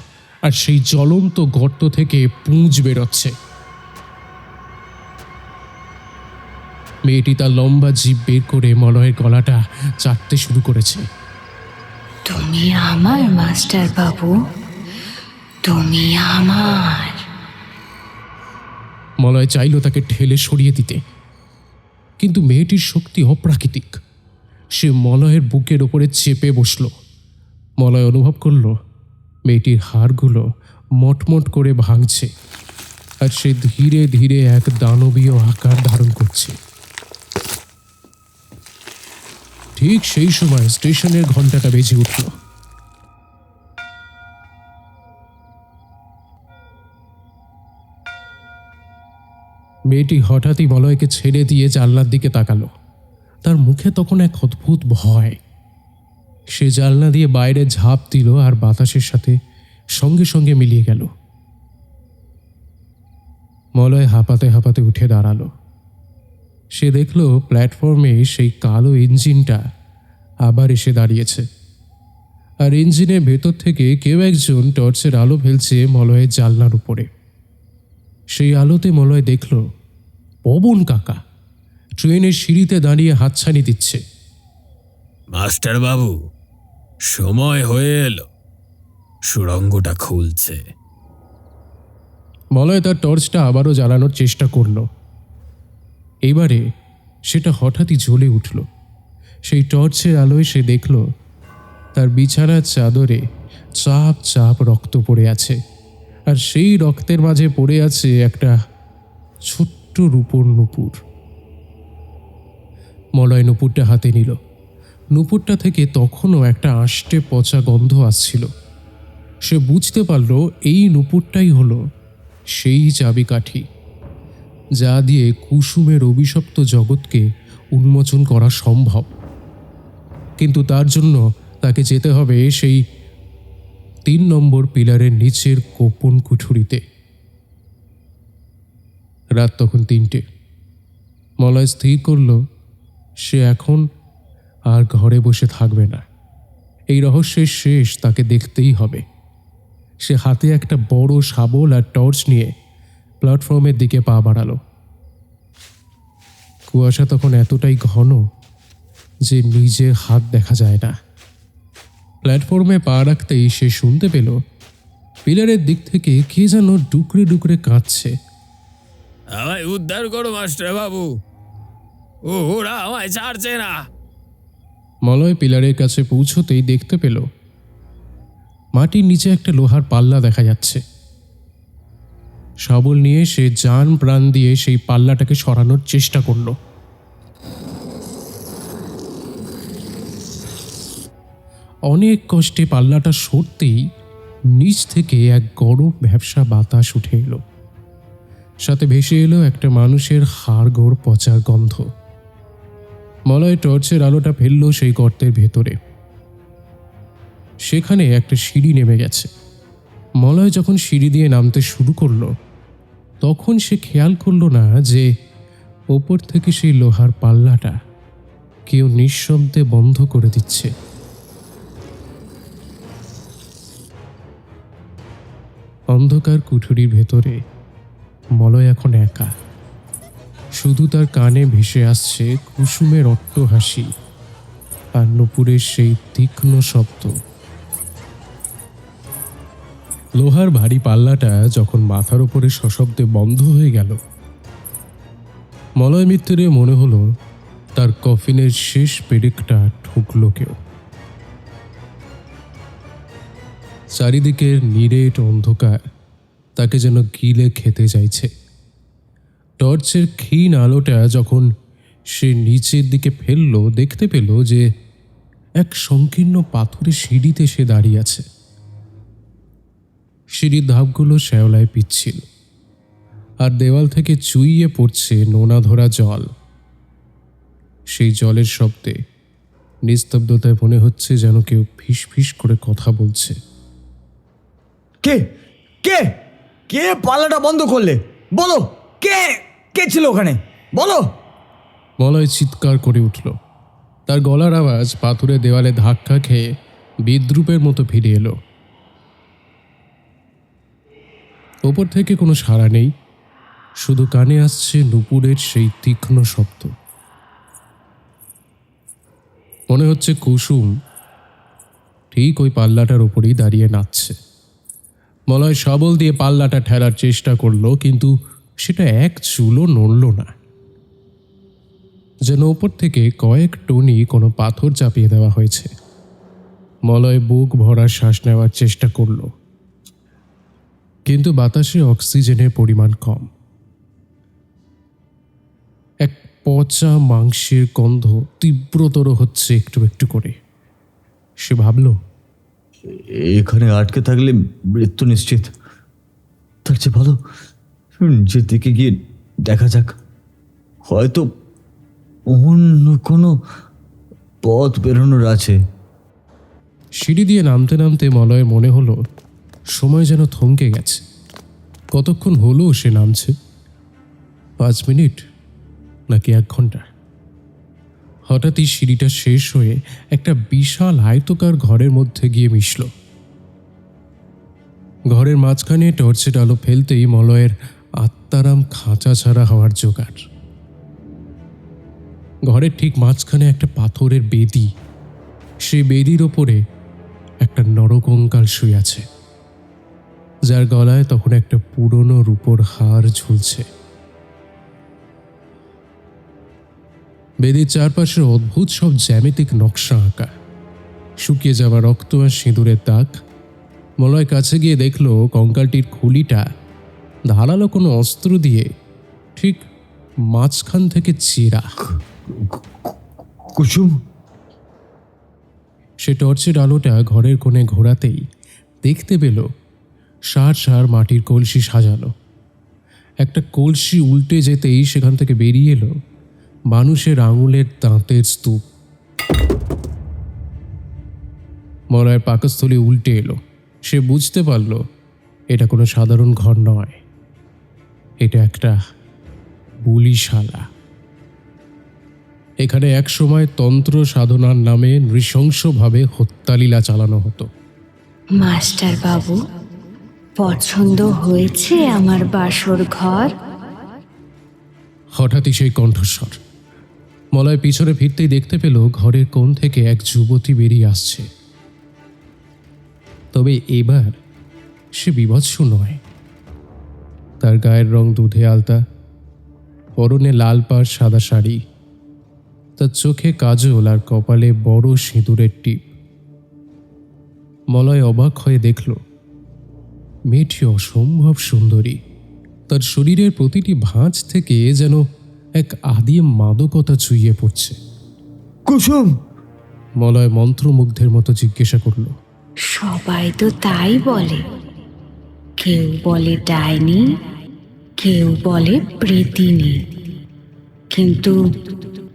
আর সেই জ্বলন্ত গর্ত থেকে পুঁজ বেরোচ্ছে। মেয়েটি তার লম্বা জিভ বের করে মলয়ের গলাটা চাটতে শুরু করেছে। তুমি আমার মাস্টার বাবু, তুমি আমার। মলয় চাইল তাকে ঠেলে সরিয়ে দিতে, কিন্তু মেয়েটির শক্তি অপ্রাকৃতিক। সে মলয়ের বুকের ওপরে চেপে বসল। মলয় অনুভব করল মেয়েটির হাড়গুলো মটমট করে ভাঙছে, আর সে ধীরে ধীরে এক দানবীয় আকার ধারণ করছে। ঠিক সেই সময় স্টেশনের ঘন্টাটা বেজে উঠল। মেয়েটি হঠাৎই মলয়কে ছেড়ে দিয়ে জানলার দিকে তাকালো। তার মুখে তখন এক অদ্ভুত ভয়। সে জানলা দিয়ে বাইরে ঝাঁপ দিল আর বাতাসের সাথে সঙ্গে সঙ্গে মিলিয়ে গেল। মলয় হাঁপাতে হাঁপাতে উঠে দাঁড়ালো। সে দেখল প্ল্যাটফর্মে সেই কালো ইঞ্জিনটা আবার এসে দাঁড়িয়েছে, আর ইঞ্জিনের ভেতর থেকে কেউ একজন টর্চের আলো ফেলছে মলয়ের জানলার উপরে। সেই আলোতে মলয় দেখল পবন কাকা ট্রেনের সিঁড়িতে দাঁড়িয়ে হাতছানি দিচ্ছে। মাস্টার বাবু, সময় হয়ে এলো, সুড়ঙ্গটা খুলছে। মলয় তার টর্চটা আবারও জ্বালানোর চেষ্টা করল। এবারে সেটা হঠাৎই জ্বলে উঠল। সেই টর্চের আলোয় সে দেখল তার বিছানার চাদরে চাপ চাপ রক্ত পড়ে আছে, আর সেই রক্তের মাঝে পড়ে আছে একটা ছোট্ট রূপোর নুপুর। মলয় নুপুরটা হাতে নিল। নুপুরটা থেকে তখনও একটা আষ্টে পচা গন্ধ আসছিল। সে বুঝতে পারল এই নুপুরটাই হলো সেই চাবিকাঠি যা দিয়ে কুসুমের অভিশপ্ত জগৎকে উন্মোচন করা সম্ভব। কিন্তু তার জন্য তাকে যেতে হবে সেই 3 নম্বর পিলারের নিচের গোপন কুঠুরিতে। রাত তখন 3টে। মলয় স্থির করল সে এখন আর ঘরে বসে থাকবে না। এই রহস্যের শেষ তাকে দেখতেই হবে। সে হাতে একটা বড় শাবল আর টর্চ নিয়ে প্ল্যাটফর্মের দিকে পা বাড়ালো। কুয়াশা তখন এতটাই ঘন যে নিজের হাত দেখা যায় না। প্ল্যাটফর্মে পা রাখতেই সে শুনতে পেল পিলারের দিক থেকে কে যেন ডুকরে ডুকরে কাঁদছে। আমায় উদ্ধার করো মাস্টার বাবু, ওরা আমায় ছাড়ছে না। মলয় পিলারের কাছে পৌঁছতেই দেখতে পেল মাটির নিচে একটা লোহার পাল্লা দেখা যাচ্ছে। শাবল নিয়ে সে জান প্রাণ দিয়ে সেই পাল্লাটাকে সরানোর চেষ্টা করল। অনেক কষ্টে পাল্লাটা সরতেই নিচ থেকে এক গরম ভ্যাপসা বাতাস উঠে এলো। সাথে ভেসে এলো একটা মানুষের হাড়গোড় পচার গন্ধ। মলয় টর্চের আলোটা ফেলল সেই গর্তের ভেতরে। সেখানে একটা সিঁড়ি নেমে গেছে। মলয় যখন সিঁড়ি দিয়ে নামতে শুরু করলো তখন সে খেয়াল করলো না যে ওপর থেকে সেই লোহার পাল্লাটা কেউ নিঃশব্দে বন্ধ করে দিচ্ছে। অন্ধকার কুঠুরির ভেতরে মলয় এখন একা। শুধু তার কানে ভেসে আসছে কুসুমের অট্টহাসি আর নুপুরের সেই তীক্ষ্ণ শব্দ। লোহার ভারী পাল্লাটা যখন মাথার উপরে সশব্দে বন্ধ হয়ে গেল, মলয় মিত্রের মনে হলো তার কফিনের শেষ পেরেকটা ঠুকল কেউ। চারিদিকের নিরেট অন্ধকার তাকে যেন গিলে খেতে চাইছে। টর্চের ক্ষীণ আলোটা যখন সে নিচের দিকে ফেলল দেখতে পেল যে এক সংকীর্ণ পাথরের সিঁড়িতে সে দাঁড়িয়ে আছে। সিঁড়ির ধাপগুলো শ্যাওলায় পিচ্ছিল, আর দেওয়াল থেকে চুইয়ে পড়ছে নোনা ধরা জল। সেই জলের শব্দে নিস্তব্ধতায় মনে হচ্ছে যেন কেউ ফিস ফিস করে কথা বলছে। কে কে কে পাল্লাটা বন্ধ করলে? বলো, কে কে ছিল ওখানে? বলো। মলয় চিৎকার করে উঠল। তার গলার আওয়াজ পাথুরে দেওয়ালে ধাক্কা খেয়ে বিদ্রুপের মতো ফিরে এলো। ওপর থেকে কোনো সাড়া নেই, শুধু কানে আসছে নুপুরের সেই তীক্ষ্ণ শব্দ। মনে হচ্ছে কুসুম ঠিক ওই পাল্লাটার উপরেই দাঁড়িয়ে নাচছে। মলয় শাবল দিয়ে পাল্লাটা ঠেলার চেষ্টা করলো, কিন্তু সেটা এক চুলও নড়ল না। যেন ওপর থেকে কয়েক টনি কোনো পাথর চাপিয়ে দেওয়া হয়েছে। মলয় বুক ভরা শ্বাস নেওয়ার চেষ্টা করল। কিন্তু বাতাসে অক্সিজেনের পরিমাণ কম। এক পচা মাংসের গন্ধ তীব্রতর হচ্ছে একটু একটু করে। সে ভাবল, এখানে আটকে থাকলে মৃত্যু নিশ্চিত। তার চেয়ে ভালো নিচের দিকে গিয়ে দেখা যাক, হয়তো অন্য কোনো পথ বেরোনোর আছে। সিঁড়ি দিয়ে নামতে নামতে মলয়ের মনে হলো সময় যেন থমকে গেছে। কতক্ষণ হলো সে নামছে? 5 মিনিট নাকি 1 ঘন্টা? হঠাৎই সিঁড়িটা শেষ হয়ে একটা বিশাল আয়তকার ঘরের মধ্যে গিয়ে মিশল। ঘরের মাঝখানে টর্চের আলো ফেলতেই মলয়ের আত্মারাম খাঁচা ছাড়া হওয়ার জোগাড়। ঘরের ঠিক মাঝখানে একটা পাথরের বেদি, সেই বেদির ওপরে একটা নরকঙ্কাল শুয়ে আছে, যার গলায় তখন একটা পুরনো রূপোর হার ঝুলছে। বেদির চারপাশে অদ্ভুত সব জ্যামিতিক নকশা আঁকা, শুকিয়ে যাওয়া রক্ত আর সিঁদুরের দাগ। মলয় কাছে গিয়ে দেখল কঙ্কালটির খুলিটা ধারালো কোনো অস্ত্র দিয়ে ঠিক মাঝখান থেকে চিরা। কুসুম, সে টর্চের আলোটা ঘরের কোণে ঘোরাতেই দেখতে পেল সার সার মাটির কলসি সাজানো। একটা কলসি উল্টে যেতেই সেখান থেকে বেরিয়ে এলো মানুষের আঙুলের দাঁতের স্তূপ। মলয়ের পাকস্থলী উল্টে এলো। সে বুঝতে পারল এটা কোনো সাধারণ ঘর নয়, এটা একটা বলিশালা। এখানে একসময় তন্ত্র সাধনার নামে নৃশংসভাবে হত্যালীলা চালানো হতো। মাস্টার বাবু, পছন্দ হয়েছে আমার বাসর ঘর? হঠাৎই সেই কণ্ঠস্বর। মলয় পিছনে ফিরতেই দেখতে পেল ঘরের কোণ থেকে এক যুবতী বেরিয়ে আসছে। তবে এবার সে বিভৎস নয়। তার গায়ের রং দুধে আলতা, পরনে লাল পাড় সাদা শাড়ি, তার চোখে কাজল আর কপালে বড় সিঁদুরের টিপ। মলয় অবাক হয়ে দেখল মেয়েটি অসম্ভব সুন্দরী। তার শরীরের প্রতিটি ভাঁজ থেকে যেন এক আদি মাদকতা চুইয়ে পড়ছে। কুসুম! মলয় মন্ত্রমুগ্ধের মতো জিজ্ঞাসা করল, সবাই তো তাই বলে। কেউ বলে ডাইনি, কেউ বলে প্রেতিনি, কিন্তু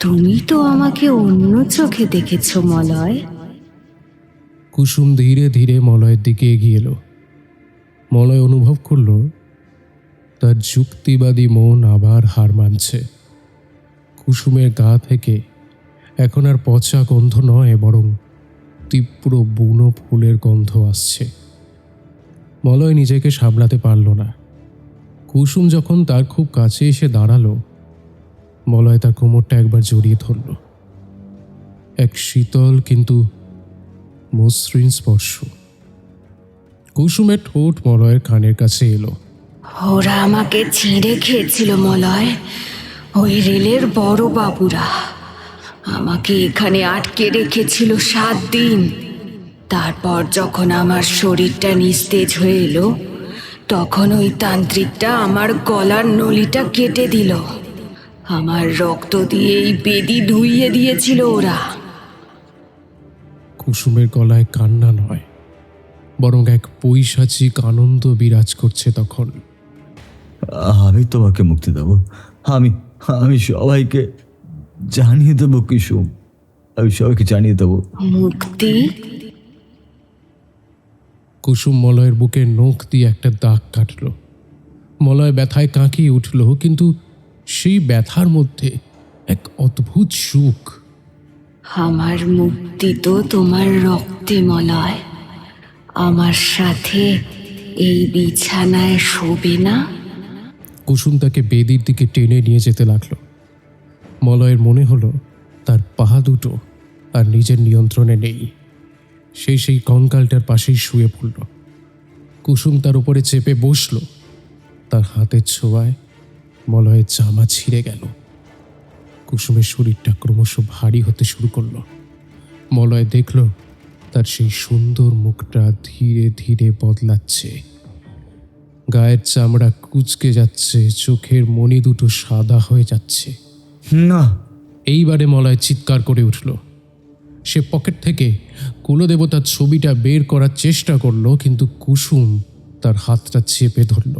তুমি তো আমাকে অন্য চোখে দেখেছো মলয়। কুসুম ধীরে ধীরে মলয়ের দিকে এগিয়ে এলো। মলয় অনুভব করল তার যুক্তিবাদী মন আবার হার মানছে। কুসুমের গা থেকে এখন আর পচা গন্ধ নয়, বরং তীব্র বুনো ফুলের গন্ধ আসছে। মলয় নিজেকে সামলাতে পারল না। কুসুম যখন তার খুব কাছে এসে দাঁড়ালো, মলয় তার কোমরটা একবার জড়িয়ে ধরল। এক শীতল কিন্তু মসৃণ স্পর্শ। কুসুমের ঠোঁট মলয়ের কানের কাছে এলো। ওরা আমাকে ছিঁড়ে খেয়েছিল মলয়, ওই রেলের বড় বাবুরা। আমাকে এখানে আটকে রেখেছিল 7 দিন। তারপর যখন আমার শরীরটা নিস্তেজ হয়ে এলো, তখন ওই তান্ত্রিকটা আমার গলার নলিটা কেটে দিল। আমার রক্ত দিয়ে এই বেদি ধুইয়ে দিয়েছিল ওরা। কুসুমের গলায় কান্না নয়, বরং এক পৈশাচিক আনন্দ বিরাজ করছে তখন। আমি তোমাকে মুক্তি দেব। আমি আমি সবাইকে জানিয়ে দেবো কুসুম, আমি সবাইকে জানিয়ে দেবো। মুক্তি? কুসুম মলয়ের বুকের নখ দিয়ে একটা দাগ কাটল। মলয় ব্যথায় কাঁকিয়ে উঠল, কিন্তু সেই ব্যথার মধ্যে এক অদ্ভুত সুখ। আমার মুক্তি তো তোমার রক্তে মলয়। আমার সাথে এই বিছানায় শোবে না? কুসুম তাকে বেদির দিকে টেনে নিয়ে যেতে লাগলো। মলয়ের মনে হলো তার পা দুটো আর নিজের নিয়ন্ত্রণে নেই। সেই কঙ্কালটার পাশেই শুয়ে পড়ল। কুসুম তার উপরে চেপে বসল। তার হাতের ছোঁয়ায় মলয়ের জামা ছিঁড়ে গেল। কুসুমের শরীরটা ক্রমশ ভারী হতে শুরু করলো। মলয় দেখল তার সেই সুন্দর মুখটা ধীরে ধীরে বদলাচ্ছে। গায়ের চামড়া কুঁচকে যাচ্ছে, চোখের মণি দুটো সাদা হয়ে যাচ্ছে। না, এইবারে মলয় চিৎকার করে উঠল। সে পকেট থেকে কুলদেবতার ছবিটা বের করার চেষ্টা করলো, কিন্তু কুসুম তার হাতটা চেপে ধরল।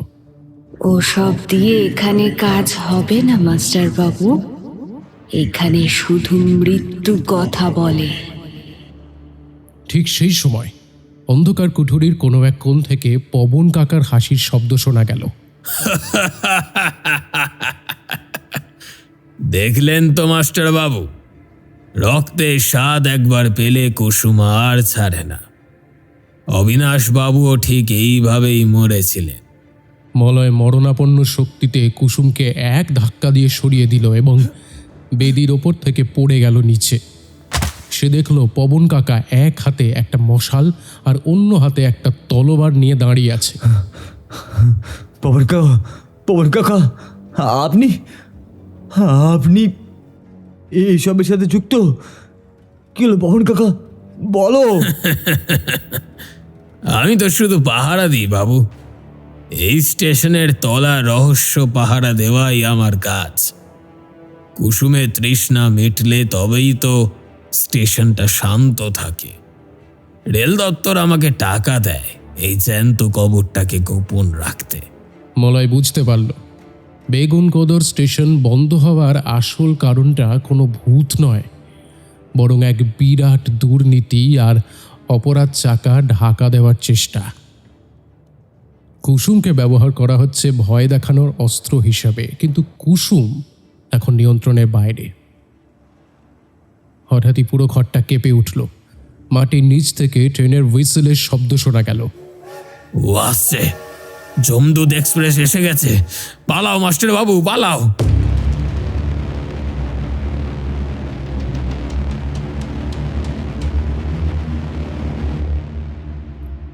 ওসব দিয়ে এখানে কাজ হবে না মাস্টার বাবু। এখানে শুধু মৃত্যু কথা বলে। ঠিক সেই সময় অন্ধকার কুঠুরির কোনো এক কোণ থেকে পবন কাকার হাসির শব্দ শোনা গেল। দেখলেন তো মাস্টার বাবু, রক্তের স্বাদ একবার পেলে কুসুম আর ছাড়ে না। অবিনাশ বাবুও ঠিক এইভাবেই মরেছিলেন। মলয় মরণাপন্ন শক্তিতে কুসুমকে এক ধাক্কা দিয়ে সরিয়ে দিল এবং বেদির ওপর থেকে পড়ে গেল নিচে। সে দেখল পবন কাকা এক হাতে একটা মশাল আর অন্য হাতে একটা তলোয়ার নিয়ে দাঁড়িয়ে আছে। পবন কাকা, আপনি আপনি এইসবের সাথে যুক্ত? কি হলো পবন কাকা, বলো। আমি তো শুধু পাহারা দিই বাবু। এই স্টেশনের তলা রহস্য পাহারা দেওয়াই আমার কাজ। কুসুমের তৃষ্ণা মিটলে তবেই তো স্টেশনটা শান্ত থাকে। রেল দপ্তর আমাকে টাকা দেয় এই জ্যান্ত কবরটাকে গোপন রাখতে। মলয় বুঝতে পারল বেগুনকোদর স্টেশন বন্ধ হওয়ার আসল কারণটা কোনো ভূত নয়, বরং এক বিরাট দুর্নীতি আর অপরাধ চাকা ঢাকা দেওয়ার চেষ্টা। কুসুমকে ব্যবহার করা হচ্ছে ভয় দেখানোর অস্ত্র হিসাবে, কিন্তু কুসুম এখন নিয়ন্ত্রণের বাইরে। হঠাৎই পুরো ঘরটা কেঁপে উঠল। মাটির নিচ থেকে ট্রেনের হুইসেলের শব্দ শোনা গেল। ও আসছে, জমদুদ এক্সপ্রেস এসে গেছে। পালাও মাস্টার বাবু, পালাও।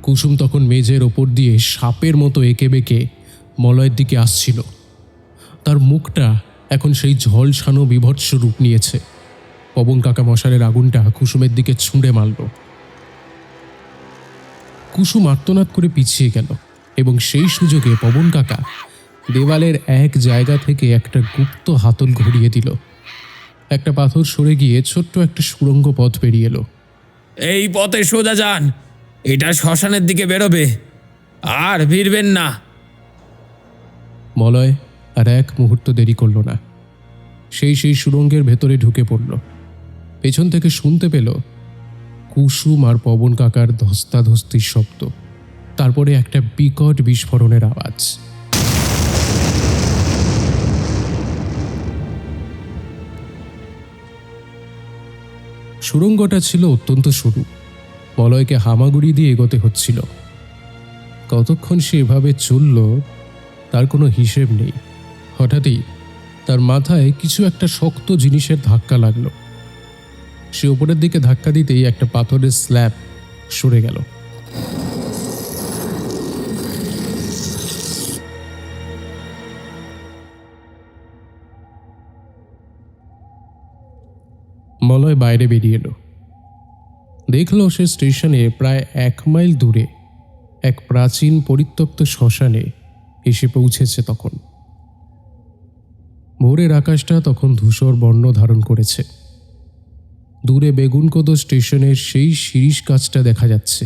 কুসুম তখন মেঝের ওপর দিয়ে সাপের মতো এঁকে বেঁকে মলয়ের দিকে আসছিল। তার মুখটা এখন সেই ঝলসানো বিভৎস রূপ নিয়েছে। পবন কাকা মশালের আগুনটা কুসুমের দিকে ছুঁড়ে মারল। কুসুম আর্তনাদ করে পিছিয়ে গেল এবং সেই সুযোগে পবন কাকা দেওয়ালের এক জায়গা থেকে একটা গুপ্ত হাতল ঘুরিয়ে দিল। একটা পাথর সরে গিয়ে ছোট্ট একটা সুড়ঙ্গ পথ বেরিয়ে এলো। এই পথে সোজা যান, এটা শ্মশানের দিকে বেরোবে, আর ফিরবেন না। মলয় আর এক মুহূর্ত দেরি করল না। সেই সুড়ঙ্গের ভেতরে ঢুকে পড়ল। পেছন থেকে শুনতে পেল কুসুম আর পবন কাকার ধস্তাধস্তির শব্দ, তারপরে একটা বিকট বিস্ফোরণের আওয়াজ। সুড়ঙ্গটা ছিল অত্যন্ত সরু। মলয়কে হামাগুড়ি দিয়ে এগোতে হচ্ছিল। কতক্ষণ সে এভাবে চলল তার কোনো হিসেব নেই। হঠাৎই তার মাথায় কিছু একটা শক্ত জিনিসের ধাক্কা লাগলো। সে উপরের দিকে ধাক্কা দিতেই একটা পাথরের স্ল্যাব সরে গেল। মলয় বাইরে বেরিয়ে এলো। দেখল সে স্টেশনে প্রায় 1 মাইল দূরে এক প্রাচীন পরিত্যক্ত শ্মশানে এসে পৌঁছেছে। তখন ভোরের আকাশটা তখন ধূসর বর্ণ ধারণ করেছে। দূরে বেগুনকোদর স্টেশনের সেই শিরিষ গাছটা দেখা যাচ্ছে।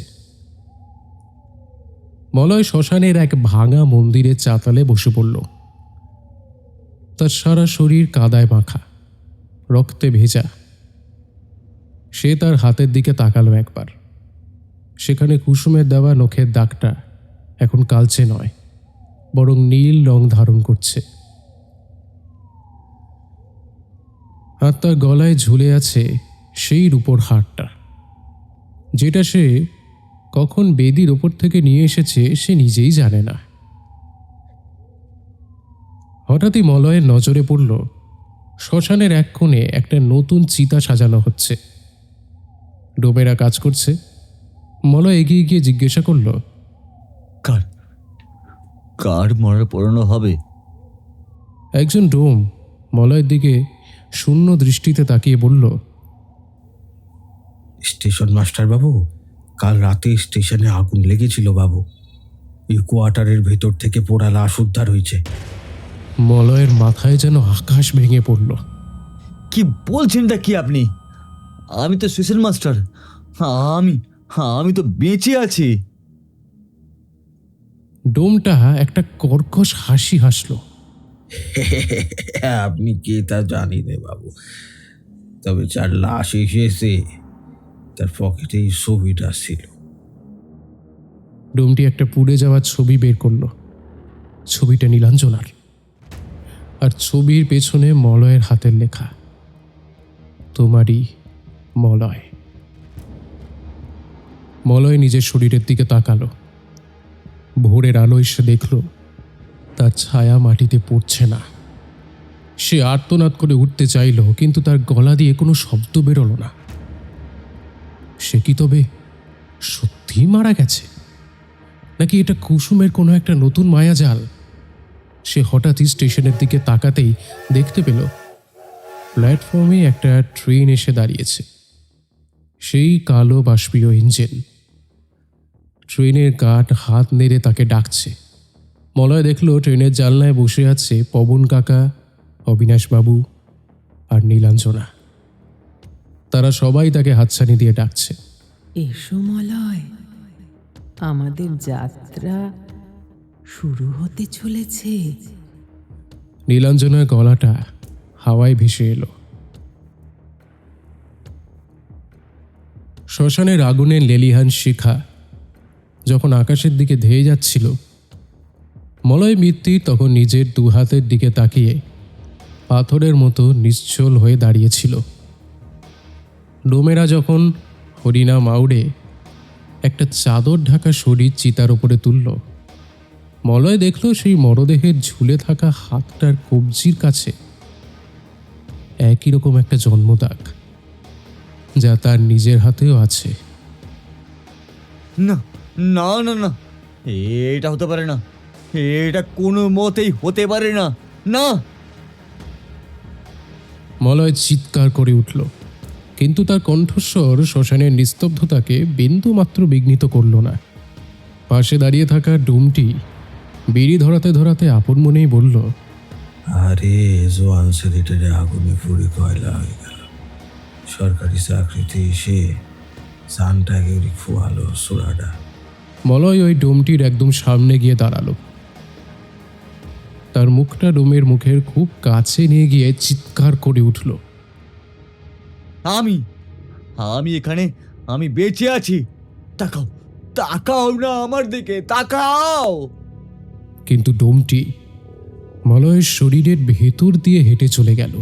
মলয় শ্মশানের এক ভাঙা মন্দিরের চাতালে বসে পড়ল। তার সারা শরীর কাদায় মাখা, রক্তে ভেজা। সে তার হাতের দিকে তাকালো একবার। সেখানে কুসুমের দেওয়া নখের দাগটা এখন কালচে নয়, বরং নীল রং ধারণ করছে। আর তার গলায় ঝুলে আছে সেই রূপোর হারটা, যেটা সে কখন বেদির ওপর থেকে নিয়ে এসেছে সে নিজেই জানে না। হঠাৎই মলয়ের নজরে পড়ল শ্মশানের এক কোণে একটা নতুন চিতা সাজানো হচ্ছে। ডোমেরা কাজ করছে। মলয় এগিয়ে গিয়ে জিজ্ঞাসা করল, কার কার মরার পড়ানো হবে? একজন ডোম মলয়ের দিকে শূন্য দৃষ্টিতে তাকিয়ে বলল, স্টেশন মাস্টার বাবু, কাল রাতে স্টেশনে আগুন লেগেছিল বাবু। এই কোয়ার্টারের ভেতর থেকে পোড়া লাশ উদ্ধার হয়েছে। মলয়ের মাথায় যেন আকাশ ভেঙে পড়ল। কি বলছেনটা কি আপনি? আমি তো স্টেশন মাস্টার, আমি আমি তো বেঁচে আছি। ডোমটা একটা কর্কশ হাসি হাসল। আপনি কে তা জানি নে বাবু, তবে যার লাশ এসেছে তার পকেটে এই ছবিটা ছিল। ডোমটি একটা পুড়ে যাওয়ার ছবি বের করলো। ছবিটা নীলাঞ্জনার, আর ছবির পেছনে মলয়ের হাতের লেখা, তোমারই মলয়। মলয় নিজের শরীরের দিকে তাকালো। ভোরের আলো এসে দেখল তার ছায়া মাটিতে পড়ছে না। সে আর্তনাদ করে উঠতে চাইল, কিন্তু তার গলা দিয়ে কোনো শব্দ বেরোলো না। সে কি তবে সত্যিই মারা গেছে, নাকি এটা কুসুমের কোনো একটা নতুন মায়াজাল? সে হঠাৎই স্টেশনের দিকে তাকাতেই দেখতে পেল প্ল্যাটফর্মে একটা ট্রেন এসে দাঁড়িয়েছে। সেই কালো বাষ্পীয় ইঞ্জিন। ট্রেনের গার্ড হাত নেড়ে তাকে ডাকছে। মলয় দেখল ট্রেনের জানলায় বসে আছে পবন কাকা, অবিনাশবাবু আর নীলাঞ্জনা। তারা সবাই তাকে হাতছানি দিয়ে ডাকছে। এসো মলয়, আমাদের যাত্রা শুরু হতে চলেছে। নীলাঞ্জনার গলাটা হাওয়ায় ভেসে এলো। শ্মশানের আগুনের লেলিহান শিখা যখন আকাশের দিকে ধেয়ে যাচ্ছিল, মলয় মিত্তি তখন নিজের দু হাতের দিকে তাকিয়ে পাথরের মতো নিশ্চল হয়ে দাঁড়িয়েছিল। ডোমেরা যখন হরিণা মাউড়ে একটা চাদর ঢাকা শরীর চিতার ওপরে তুলল, মলয় দেখল সেই মরদেহের ঝুলে থাকা হাতটার কবজির কাছে একই রকম একটা জন্মদাগ, যা তার নিজের হাতেও আছে। না না না না, এটা হতে পারে না, এটা কোনো মতেই হতে পারে না, না। মলয় চিৎকার করে উঠল, কিন্তু তার কণ্ঠস্বর শ্মশানের নিস্তব্ধতাকে বিন্দুমাত্র বিঘ্নিত করল না। পাশে দাঁড়িয়ে থাকা ডোমটি বিড়ি ধরাতে ধরাতে আপন মনেই বলল, আরে জোয়ান ছেলেটারে আগুনে পুড়ে কয়লা হয়ে গেল। সরকারি চাকরিতে এসে সানটাকে খোয়ালো সোড়াটা। মলয় ওই ডোমটির একদম সামনে গিয়ে দাঁড়ালো। তার মুখটা ডোমের মুখের খুব কাছে নিয়ে গিয়ে চিৎকার করে উঠল, আমি আমি এখানে, আমি বেঁচে আছি। তাকাও, তাকাও না আমার দিকে, তাকাও। কিন্তু ডোমটি মলয়ের শরীরের ভেতর দিয়ে হেঁটে চলে গেল,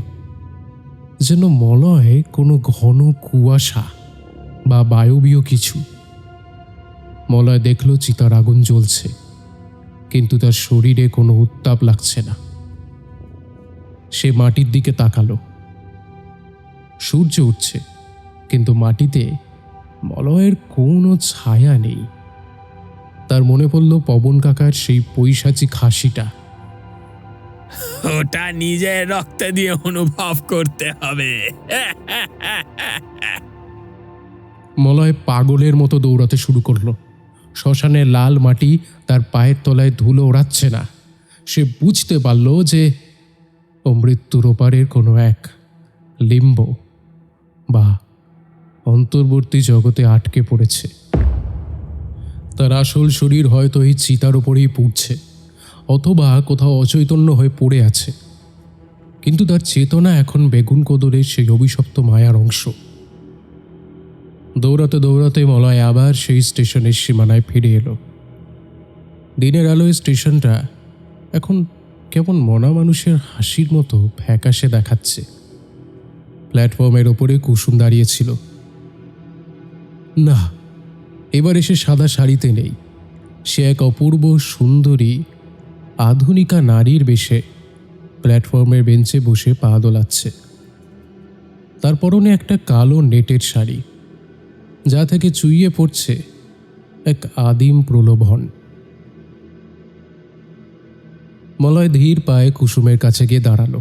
যেন মলয় কোনো ঘন কুয়াশা বা বায়বীয় কিছু। মলয় দেখল চিতার আগুন জ্বলছে, কিন্তু তার শরীরে কোনো উত্তাপ লাগছে না। সে মাটির দিকে তাকালো। সূর্য উঠছে, কিন্তু মাটিতে মলয়ের কোনো ছায়া নেই। তার মনে পড়ল পবন কাকার সেই পৈশাচিক হাসিটা। ওটা নিজের রক্ত দিয়ে অনুভব করতে হবে। মলয় পাগলের মতো দৌড়াতে শুরু করলো। শ্মশানের লাল মাটি তার পায়ের তলায় ধুলো ওড়াচ্ছে না। সে বুঝতে পারল যে ও মৃত্যুর ওপারের কোনো এক লিম্ব বা অন্তর্বর্তী জগতে আটকে পড়েছে। তার আসল শরীর হয়তো এই চিতার ওপরেই পুড়ছে, অথবা কোথাও অচৈতন্য হয়ে পড়ে আছে, কিন্তু তার চেতনা এখন বেগুন কোদরের সেই অভিশপ্ত মায়ার অংশ। দৌড়াতে দৌড়াতে মলয় আবার সেই স্টেশনের সীমানায় ফিরে এলো। দিনের আলোয় স্টেশনটা এখন কেমন মনা মানুষের হাসির মতো ফ্যাকাশে দেখাচ্ছে। প্ল্যাটফর্মের ওপরে কুসুম দাঁড়িয়েছিল। না, এবার এসে সাদা শাড়িতে নেই। সে এক অপূর্ব সুন্দরী আধুনিকা নারীর বেশে প্ল্যাটফর্মের বেঞ্চে বসে পা দোলাচ্ছে। তার পরনে একটা কালো নেটের শাড়ি, যা থেকে চুইয়ে পড়ছে এক আদিম প্রলোভন। মলয় ধীর পায়ে কুসুমের কাছে গিয়ে দাঁড়ালো।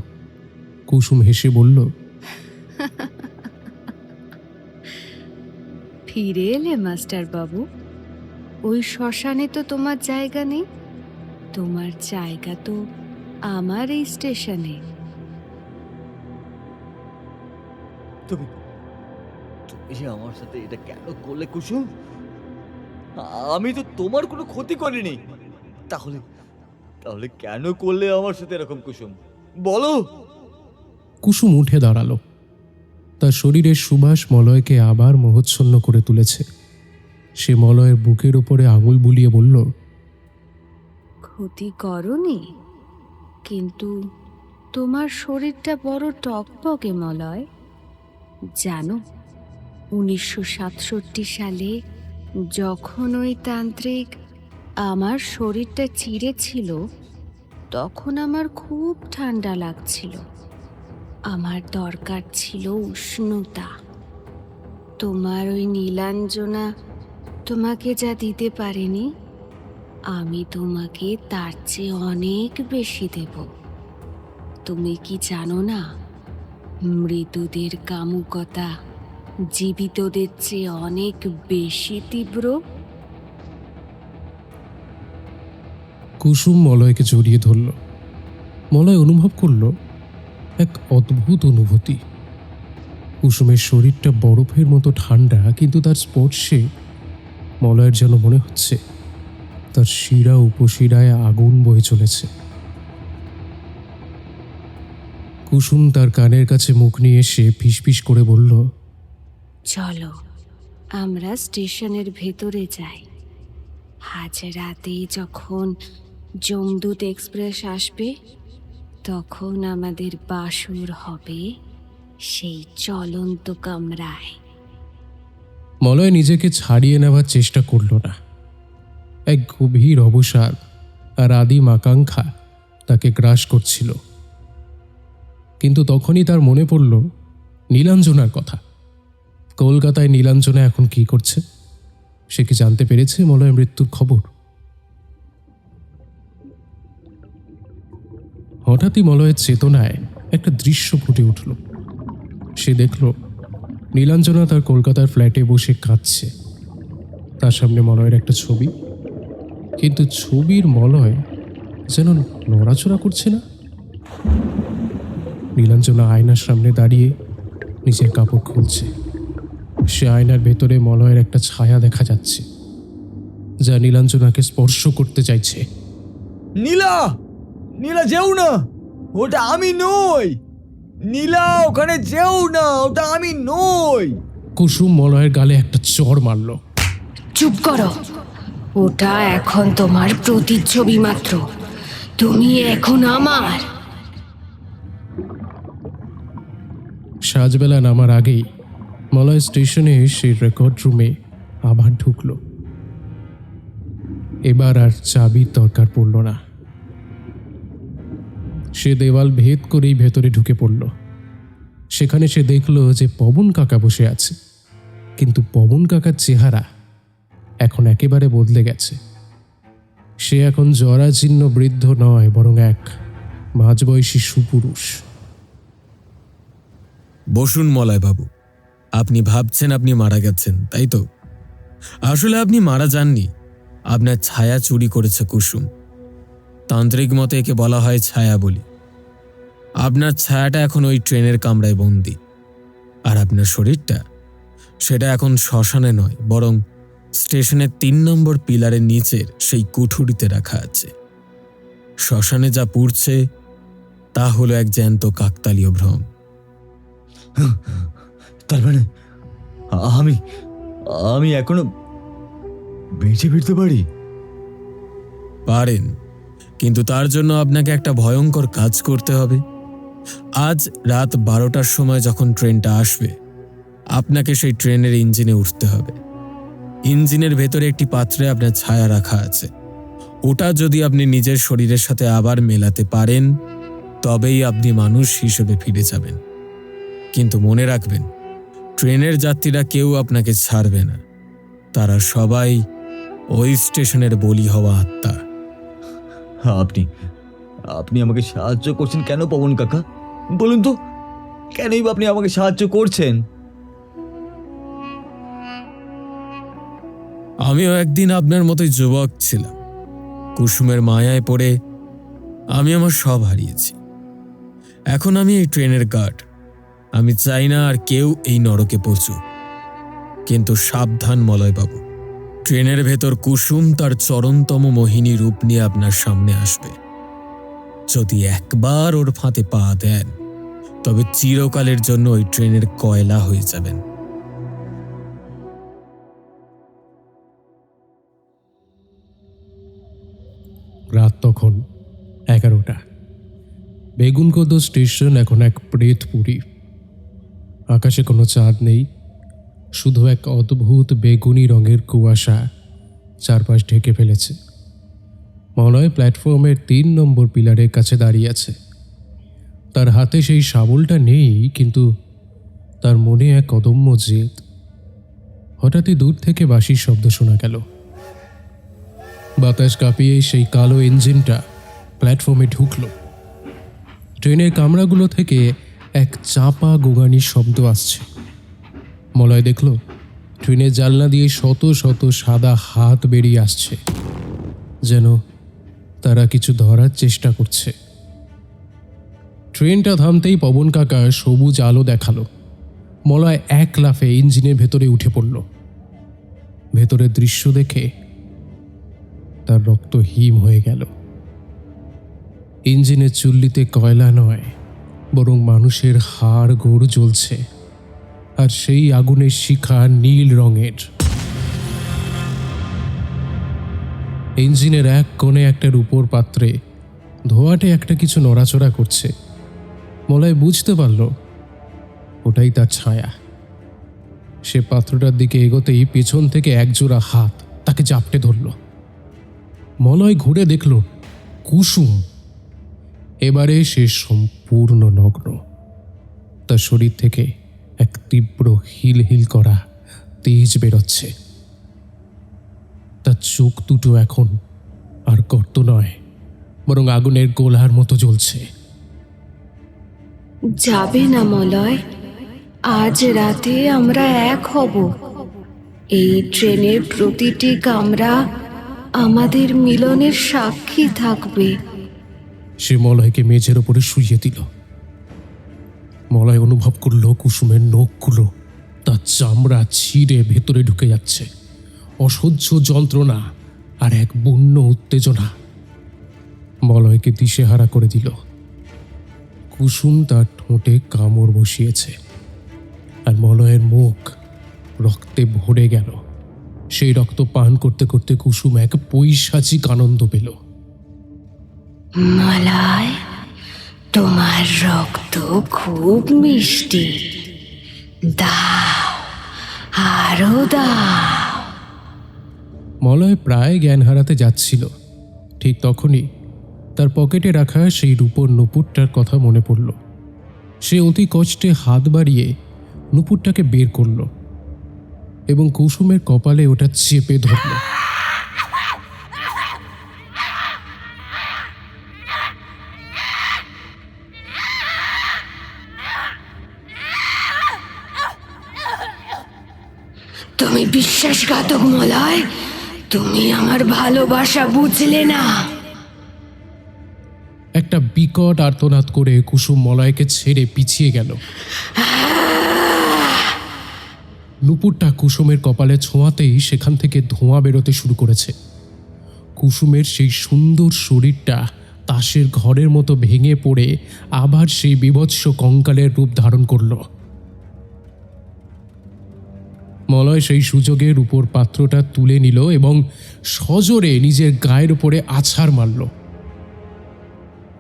কুসুম হেসে বলল, ফিরে এলে মাস্টার বাবু। ওই শ্মশানে তো তোমার জায়গা নেই, তোমার জায়গা তো আমার এই স্টেশনে। তুমি তুমি যে আমার সাথে এটা কেন করলে কুসুম? আমি তো তোমার কোনো ক্ষতি করিনি। তাহলে তাহলে কেন করলে আমার সাথে এরকম কুসুম? বলো। কুসুম উঠে দাঁড়ালো। তার শরীরের সুবাস মলয়কে আবার মোহচ্ছন্ন করে তুলেছে। সে মলয়ের বুকের উপরে আঙুল বুলিয়ে বলল, ক্ষতি করনি, কিন্তু তোমার শরীরটা বড় টকবকে মলয়। জানো, 1967 সালে যখন ওই তান্ত্রিক আমার শরীরটা চিরেছিল, তখন আমার খুব ঠান্ডা লাগছিল। আমার দরকার ছিল উষ্ণতা। তোমার ওই নীলাঞ্জনা তোমাকে যা দিতে পারেনি, আমি তোমাকে তার চেয়ে অনেক বেশি দেব। তুমি কি জানো না, মৃতদের কামুকতা জীবিতদের চেয়ে অনেক বেশি তীব্র? কুসুম মলয়কে জড়িয়ে ধরল। মলয় অনুভব করল এক অদ্ভুত অনুভূতি। কুসুমের শরীরটা বরফের মতো ঠান্ডা, কিন্তু তার স্পর্শে মলয়ের যেন মনে হচ্ছে তার শিরা উপশিরায় আগুন বয়ে চলেছে। কুসুম তার কানের কাছে মুখ নিয়ে এসে ফিসফিস করে বলল, চলো আমরা স্টেশনের ভেতরে যাই। আজ রাতে যখন যমদূত এক্সপ্রেস আসবে, তখন আমাদের বাসর হবে সেই চলন্ত কামরায়। মলয় নিজেকে ছাড়িয়ে নেওয়ার চেষ্টা করল না। এক গভীর অবসাদ আর আদিম আকাঙ্ক্ষা তাকে গ্রাস করছিল। কিন্তু তখনই তার মনে পড়ল নীলাঞ্জনার কথা। কলকাতায় নীলাঞ্জনা এখন কি করছে? সে কি জানতে পেরেছে মলয়ের মৃত্যুর খবর? হঠাৎই মলয়ের চেতনায় একটা দৃশ্য ফুটে উঠল। সে দেখল নীলাঞ্জনা তার কলকাতার ফ্ল্যাটে বসে কাঁদছে। তার সামনে মলয়ের একটা ছবি, কিন্তু ছবির মলয় যেন নড়াচড়া করছে না। নীলাঞ্জনা আয়নার সামনে দাঁড়িয়ে নিজের কাপড় খুলছে। সে আয়নার ভেতরে মলয়ের একটা ছায়া দেখা যাচ্ছে, যা নীলাঞ্জনাকে স্পর্শ করতে চাইছে। নীলা, নীলা যেও না, ওটা আমি নই। নীলা, ওখানে যেও না, ওটা আমি নই। কুসুম মলয়ের গালে একটা চড় মারল। চুপ করো, ওটা এখন তোমার প্রতিচ্ছবি মাত্র। তুমি এখন আমার। সাজবেলা নামার আগেই মলয় স্টেশনে সেই রেকর্ড রুমে আবার ঢুকল। এবার আর চাবির দরকার পড়ল না। সে দেওয়াল ভেদ করেই ভেতরে ঢুকে পড়ল। সেখানে সে দেখল যে পবন কাকা বসে আছে, কিন্তু পবন কাকার চেহারা এখন একেবারে বদলে গেছে। সে এখন জরাজীর্ণ বৃদ্ধ নয়, বরং এক মাঝবয়সী সুপুরুষ। বসুন মলয়বাবু, আপনি ভাবছেন আপনি মারা গেছেন, তাই তো? আসলে আপনি মারা যাননি, আপনার ছায়া চুরি করেছে কুসুম। তান্ত্রিক মতে একে বলা হয় ছায়া বলি। আপনার ছায়াটা এখন ওই ট্রেনের কামরায় বন্দি, আর আপনার শরীরটা সেটা এখন শ্মশানে নয়, বরং স্টেশনের 3 নম্বর পিলারের নিচের সেই কুঠুরিতে রাখা আছে। শ্মশানে যা পুড়ছে তা হলো এক জ্যান্ত কাকতালীয় ভ্রম। তার মানে আমি আমি এখনো বেঁচে ফিরতে পারি? পারেন, কিন্তু তার জন্য আপনাকে একটা ভয়ঙ্কর কাজ করতে হবে। আজ রাত 12টার সময় যখন ট্রেনটা আসবে, আপনাকে সেই ট্রেনের ইঞ্জিনে উঠতে হবে। ইঞ্জিনের ভেতরে একটি পাত্রে আপনার ছায়া রাখা আছে। ওটা যদি আপনি নিজের শরীরের সাথে আবার মেলাতে পারেন, তবেই আপনি মানুষ হিসেবে ফিরে যাবেন। কিন্তু মনে রাখবেন, ট্রেনের যাত্রীরা কেউ আপনাকে ছাড়বে না। তারা সবাই ওই স্টেশনের বলি হওয়া আত্মা। আপনি আপনি আমাকে সাহায্য করছেন কেন পবন কাকা? বলুন তো, কেনই বা আপনি আমাকে সাহায্য করছেন? আমিও একদিন আপনার মতোই যুবক ছিলাম। কুসুমের মায়ায় পড়ে আমি আমার সব হারিয়েছি। এখন আমি এই ট্রেনের গার্ড। আমি চাই না আর কেউ এই নরকে পৌঁছুক। কিন্তু সাবধান মলয়বাবু, ট্রেনের ভেতর কুসুম তার চরমতম মোহিনী রূপ নিয়ে আপনার সামনে আসবে। যদি একবার ওর ফাঁদে পা দেন, তবে চিরকালের জন্য ওই ট্রেনের কয়লা হয়ে যাবেন। রাত তখন 11টা। বেগুনকোদ স্টেশন এখন এক প্রেতপুরী। আকাশে কোনো চাঁদ নেই, শুধু এক অদ্ভুত বেগুনি রঙের কুয়াশা চারপাশ ঢেকে ফেলেছে। মলয় প্ল্যাটফর্মের 3 নম্বর পিলারের কাছে দাঁড়িয়ে আছে। তার হাতে সেই শাবলটা নেই, কিন্তু তার মনে এক অদম্য জেদ। হঠাৎই দূর থেকে বাঁশির শব্দ শোনা গেল। বাতাস কাঁপিয়ে সেই কালো ইঞ্জিনটা প্ল্যাটফর্মে ঢুকল। ট্রেনের কামরাগুলো থেকে এক চাপা গোগানির শব্দ আসছে। মলয় দেখল ট্রেনের জানলা দিয়ে শত শত সাদা হাত বেরিয়ে আসছে, যেন তারা কিছু ধরার চেষ্টা করছে। ট্রেনটা থামতেই পবন কাকা সবুজ আলো দেখালো। মলয় এক লাফে ইঞ্জিনের ভেতরে উঠে পড়ল। ভেতরের দৃশ্য দেখে তার রক্ত হিম হয়ে গেল। ইঞ্জিনের চুল্লিতে কয়লা নয়, বরং মানুষের হাড় গোড় জ্বলছে, আর সেই আগুনের শিখা নীল রঙের। ইঞ্জিনের এক কোণে একটা রূপোর পাত্রে ধোঁয়াটে একটা কিছু নড়াচড়া করছে। মলয় বুঝতে পারল ওটাই তার ছায়া। সে পাত্রটার দিকে এগোতেই পেছন থেকে একজোড়া হাত তাকে জাপটে ধরল। মলয় ঘুরে দেখল কুসুম। এবারে সে সম্পূর্ণ নগ্ন। তার শরীর থেকে এক তীব্র হিল হিল করা তেজ বেরোচ্ছে। তার চোখ দুটো এখন আর গর্ত নয়, বরং আগুনের গোলার মতো জ্বলছে। যাবে না মলয়, আজ রাতে আমরা এক হব। এই ট্রেনের প্রতিটি কামরা আমাদের মিলনের সাক্ষী থাকবে। সে মলয়কে মেঝের ওপরে শুইয়ে দিল। মলয় অনুভব করল কুসুমের নখগুলো তার চামড়া ছিঁড়ে ভেতরে ঢুকে যাচ্ছে। অসহ্য যন্ত্রণা আর এক বন্য উত্তেজনা মলয়কে দিশেহারা করে দিল। কুসুম তার ঠোঁটে কামড় বসিয়েছে, আর মলয়ের মুখ রক্তে ভরে গেল। সেই রক্ত পান করতে করতে কুসুম এক পৈশাচিক আনন্দ পেল। মলয়, তোমার রক্ত খুব মিষ্টি, দাও, আরো দাও। মলয় প্রায় জ্ঞান হারাতে যাচ্ছিল। ঠিক তখনই তার পকেটে রাখা সেই রূপোর নুপুরটার কথা মনে পড়ল। সে অতি কষ্টে হাত বাড়িয়ে নুপুরটাকে বের করল এবং কুসুমের কপালে ওটা চেপে ধরল। তুমি বিশ্বাসঘাতক মলয়, তুমি আমার ভালোবাসা বুঝলে না। একটা বিকট আর্তনাদ করে কুসুম মলয়কে ছেড়ে পিছিয়ে গেল। নুপুরটা কুসুমের কপালে ছোঁয়াতেই সেখান থেকে ধোঁয়া বেরোতে শুরু করেছে। কুসুমের সেই সুন্দর শরীরটা তাসের ঘরের মতো ভেঙে পড়ে আবার সেই বীভৎস কঙ্কালের রূপ ধারণ করল। মলয় সেই সুযোগে রূপোর পাত্রটা তুলে নিল এবং সজোরে নিজের গায়ের উপরে আছাড় মারল।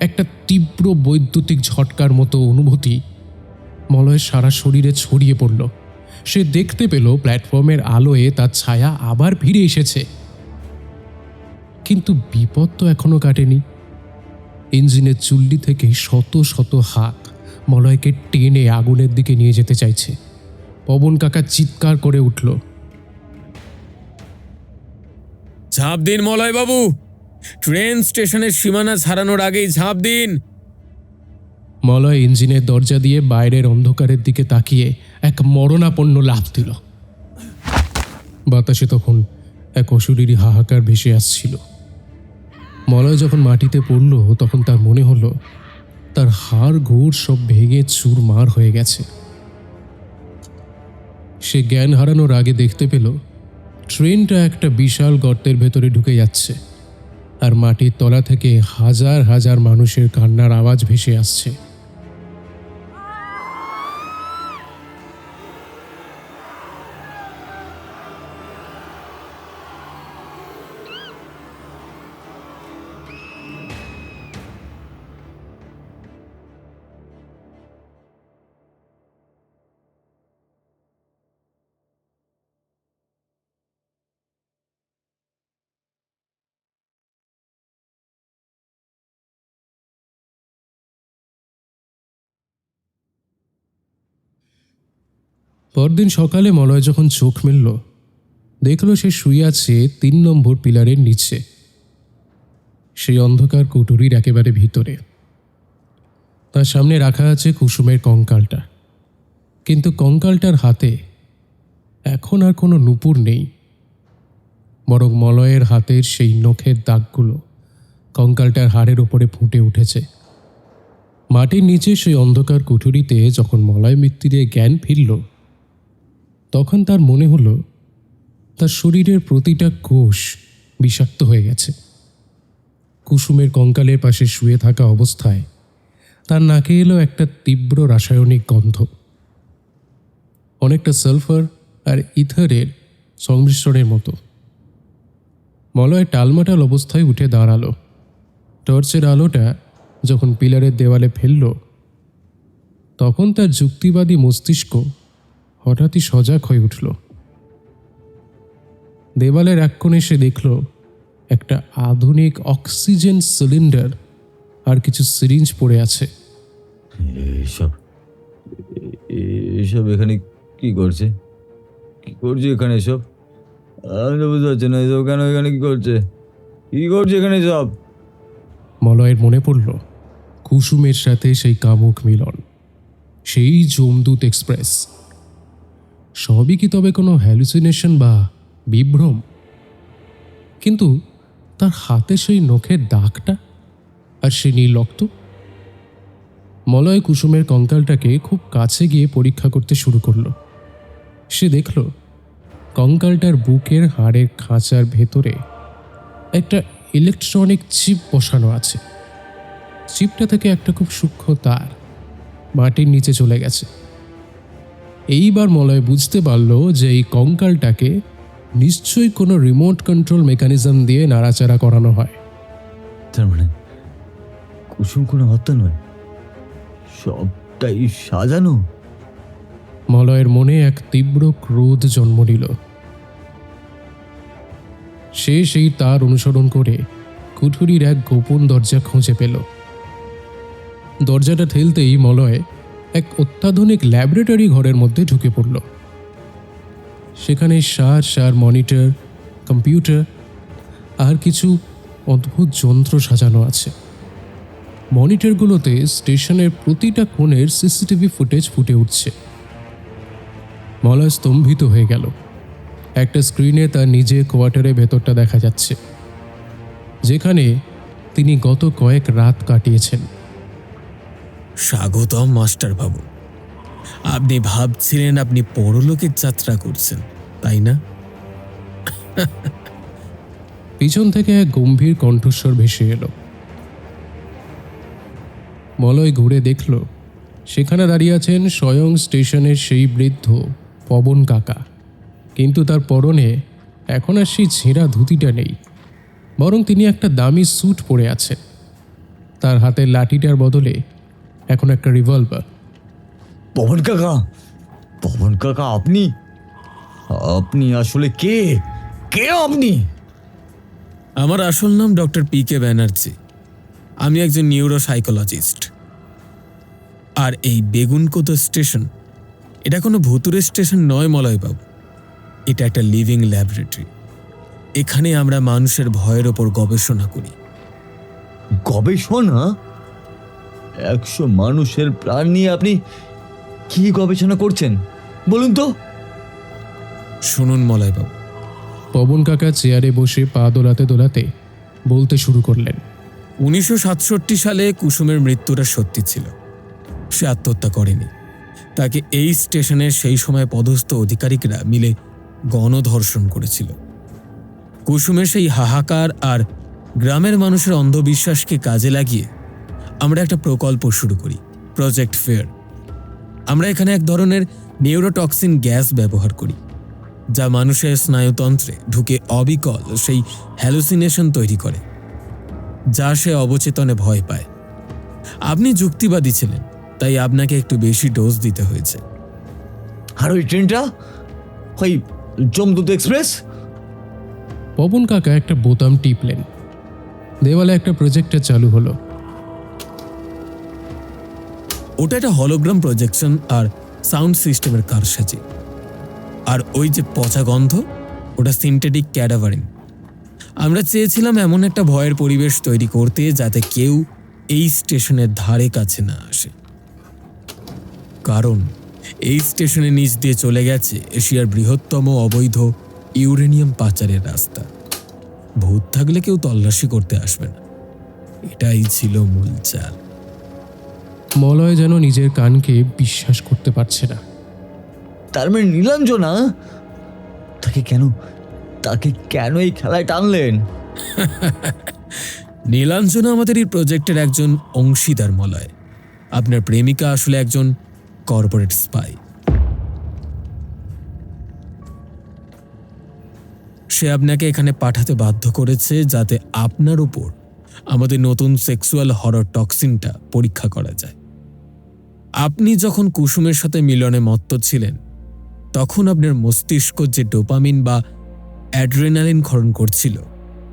একটা তীব্র বৈদ্যুতিক ঝটকার মতো অনুভূতি মলয়ের সারা শরীরে ছড়িয়ে পড়ল। সে দেখতে পেল প্ল্যাটফর্মের আলোয় তার ছায়া আবার ফিরে এসেছে। কিন্তু বিপদ তো এখনো কাটেনি। ইঞ্জিনের চুল্লি থেকে শত শত হাত মলয়কে টেনে আগুনের দিকে নিয়ে যেতে চাইছে। পবন কাকা চিৎকার করে উঠল, ঝাঁপ দিন মলয়বাবু, ট্রেন স্টেশনের সীমানা ছাড়ানোর আগেই ঝাঁপ দিন। মলয় ইঞ্জিনের দরজা দিয়ে বাইরের অন্ধকারের দিকে তাকিয়ে এক মরণাপন্ন লাফ দিল। বাতাসে তখন এক অশরীরী হাহাকার ভেসে আসছিল। মলয় যখন মাটিতে পড়ল তখন তার মনে হলো তার হাড় গোড় সব ভেঙে চুরমার হয়ে গেছে। সে জ্ঞান হারানোর আগে দেখতে পেল ট্রেনটা একটা বিশাল গর্তের ভেতরে ঢুকে যাচ্ছে, আর মাটির তলা থেকে হাজার হাজার মানুষের কান্নার আওয়াজ ভেসে আসছে। পরদিন সকালে মলয় যখন চোখ মেলল, দেখল সে শুয়ে আছে ৩ নম্বর পিলারের নিচে, সেই অন্ধকার কুটুরির একেবারে ভিতরে। তার সামনে রাখা আছে কুসুমের কঙ্কালটা, কিন্তু কঙ্কালটার হাতে এখন আর কোনো নুপুর নেই, বরং মলয়ের হাতের সেই নখের দাগগুলো কঙ্কালটার হাড়ের ওপরে ফুটে উঠেছে। মাটির নিচে সেই অন্ধকার কুঠুরিতে যখন মলয় মৃত্যুরে জ্ঞান ফিরল, তখন তার মনে হলো তার শরীরের প্রতিটা কোষ বিষাক্ত হয়ে গেছে। কুসুমের কঙ্কালের পাশে শুয়ে থাকা অবস্থায় তার নাকে এলো একটা তীব্র রাসায়নিক গন্ধ, অনেকটা সালফার আর ইথারের সংমিশ্রণের মতো। মলয় টালমাটাল অবস্থায় উঠে দাঁড়ালো। টর্চের আলোটা যখন পিলারের দেওয়ালে ফেলল, তখন তার যুক্তিবাদী মস্তিষ্ক হঠাৎই সজাগ হয়ে উঠল। দেওয়ালের এক কোণে সে দেখল একটা আধুনিক অক্সিজেন সিলিন্ডার আর কিছু সিরিঞ্জ পড়ে আছে। এইসব এইসব এখানে কি করছে? কি করছে এখানে এসব? আমি তো বুঝতে পারছি না, এসব কেন এখানে কি করছে? কি করছে এখানে সব? মলয়ের মনে পড়ল কুসুমের সাথে সেই কামুক মিলন, সেই যমদূত এক্সপ্রেস। সবই কি তবে কোনো হ্যালুসিনেশন বা বিভ্রম? কিন্তু তার হাতে সেই নখের দাগটা আর সে নীল রক্ত। মলয় কুসুমের কঙ্কালটাকে খুব কাছে গিয়ে পরীক্ষা করতে শুরু করলো। সে দেখল কঙ্কালটার বুকের হাড়ের খাঁচার ভেতরে একটা ইলেকট্রনিক চিপ বসানো আছে। চিপটা থেকে একটা খুব সূক্ষ্ম তার মাটির নিচে চলে গেছে। এইবার মলয় বুঝতে পারল যে এই কঙ্কালটাকে নিশ্চয়ই কোনো রিমোট কন্ট্রোল মেকানিজম দিয়ে নাড়াচাড়া করানো হয়। তার মানে কুসুম কোনো হত্যা নয়, সবটাই সাজানো। মলয়ের মনে এক তীব্র ক্রোধ জন্ম নিল। সে সেই তার অনুসরণ করে কুঠুরির এক গোপন দরজা খুঁজে পেল। দরজাটা ঠেলতেই মলয় এক অত্যাধুনিক ল্যাবরেটরি ঘরের মধ্যে ঢুকে পড়ল। সেখানে সার মনিটর, কম্পিউটার আর কিছু অদ্ভুত যন্ত্র সাজানো আছে। মনিটরগুলোতে স্টেশনের প্রতিটা কোণের সিসিটিভি ফুটেজ ফুটে উঠছে। মলয় স্তম্ভিত হয়ে গেল। একটা স্ক্রিনে তার নিজের কোয়ার্টারের ভেতরটা দেখা যাচ্ছে, যেখানে তিনি গত কয়েক রাত কাটিয়েছেন। স্বাগতম মাস্টার বাবু। আপনি ভাবছিলেন আপনি পরলোকের যাত্রা করছেন, তাই না? পিছন থেকে এক গম্ভীর কণ্ঠস্বর ভেসে এলো। মলয় ঘুরে দেখল সেখানে দাঁড়িয়ে আছেন স্বয়ং স্টেশনের সেই বৃদ্ধ পবন কাকা, কিন্তু তার পরনে এখন আর সেই ছেঁড়া ধুতিটা নেই, বরং তিনি একটা দামি স্যুট পরে আছেন। তার হাতের লাঠিটার বদলে এখন একটা রিভলভার। পবন কাকা, পবন কাকা, আপনি আপনি আসলে কে? কে আপনি? আমার আসল নাম ডক্টর PK ব্যানার্জি। আমি একজন নিউরোসাইকোলজিস্ট। আর এই বেগুনকোতো স্টেশন, এটা কোনো ভুতুরে স্টেশন নয় মলয়বাবু। এটা একটা লিভিং ল্যাবরেটরি। এখানে আমরা মানুষের ভয়ের ওপর গবেষণা করি। গবেষণা? 100 মানুষের প্রাণ নিয়ে আপনি কি গবেষণা করছেন বলুন তো? শুনুন মলয়বাবু, পবন কাকা চেয়ারে বসে পা দোলাতে দোলাতে বলতে শুরু করলেন। 1967 সালে কুসুমের মৃত্যুটা সত্যি ছিল। সে আত্মহত্যা করেনি। তাকে এই স্টেশনের সেই সময় পদস্থ অধিকারিকরা মিলে গণধর্ষণ করেছিল। কুসুমের সেই হাহাকার আর গ্রামের মানুষের অন্ধবিশ্বাসকে কাজে লাগিয়ে আমরা একটা প্রকল্প শুরু করি, প্রজেক্ট ফেয়ার। আমরা এখানে এক ধরনের নিউরোটক্সিন গ্যাস ব্যবহার করি, যা মানুষের স্নায়ুতন্ত্রে ঢুকে অবিকল সেই হ্যালুসিনেশন তৈরি করে, যা সে অবচেতনে ভয় পায়। আপনি যুক্তিবাদী ছিলেন, তাই আপনাকে একটু বেশি ডোজ দিতে হয়েছে। আর ওই ট্রেনটা, ওই জমদূত এক্সপ্রেস? পবন কাকা একটা বোতাম টিপলেন। দেওয়ালে একটা প্রজেক্টর চালু হলো। ওটা একটা হলোগ্রাম প্রজেকশন আর সাউন্ড সিস্টেমের কারসাজি। আর ওই যে পচা গন্ধ, ওটা সিনথেটিক ক্যাডাভারিন। আমরা চেয়েছিলাম এমন একটা ভয়ের পরিবেশ তৈরি করতে যাতে কেউ এই স্টেশনের ধারে কাছে না আসে, কারণ এই স্টেশনের নিচ দিয়ে চলে গেছে এশিয়ার বৃহত্তম অবৈধ ইউরেনিয়াম পাচারের রাস্তা। ভূত থাকলে কেউ তল্লাশি করতে আসবে না। এটাই ছিল মূল চাল। মলয় যেন নিজের কানকে বিশ্বাস করতে পারছে না। তার মানে নীলাঞ্জনা, তাকে কেন এই খেলায় টানলেন? নীলাঞ্জনা আমাদের এই প্রজেক্টের একজন অংশীদার মলয়। আপনার প্রেমিকা আসলে একজন কর্পোরেট স্পাই। সে আপনাকে এখানে পাঠাতে বাধ্য করেছে যাতে আপনার উপর আমাদের নতুন সেক্সুয়াল হরর টক্সিনটা পরীক্ষা করা যায়। আপনি যখন কুসুমের সাথে মিলনে মত্ত ছিলেন, তখন আপনার মস্তিষ্ক যে ডোপামিন বা অ্যাড্রেনালিন ক্ষরণ করছিল,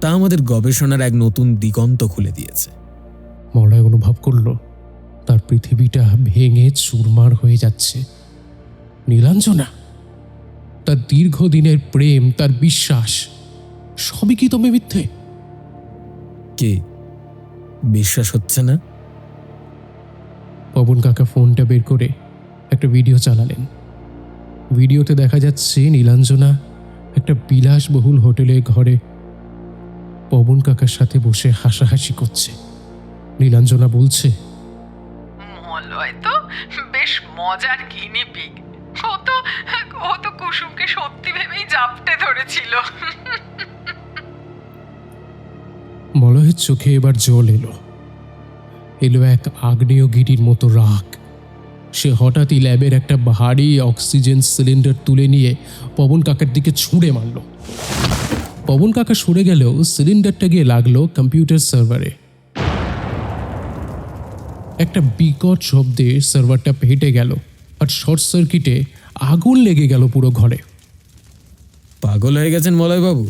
তা আমাদের গবেষণার এক নতুন দিগন্ত খুলে দিয়েছে। মলয় অনুভব করল তার পৃথিবীটা ভেঙে চুরমার হয়ে যাচ্ছে। নীলাঞ্জনা, তার দীর্ঘদিনের প্রেম, তার বিশ্বাস, সবই কি তবে মিথ্যে? কে বিশ্বাস হচ্ছে না? পবন কাকা ফোনটা বের করে একটা ভিডিও চালালেন। ভিডিওতে দেখা যাচ্ছে নীলাঞ্জনা একটা বিলাসবহুল হোটেলের ঘরে পবন কাকার সাথে বসে হাসাহাসি করছে। নীলাঞ্জনা বলছে, মলয় তো বেশ মজার গিনিপিগ। ও তো কুসুমকে সত্যি ভেবেই জাপটে ধরেছিল। মলয়ের চোখে এবার জল এলো এক আগ্নেয়গিরির মতো রাগ। সে হঠাৎই ল্যাবের একটা ভারী অক্সিজেন সিলিন্ডার তুলে নিয়ে পবন কাকার দিকে ছুঁড়ে মারল। পবন কাকা সরে গেলেও সিলিন্ডারটা গিয়ে লাগলো কম্পিউটার সার্ভারে। একটা বিকট শব্দে সার্ভারটা ফেটে গেল আর শর্ট সার্কিটে আগুন লেগে গেল পুরো ঘরে। পাগল হয়ে গেছেন মলয়বাবু,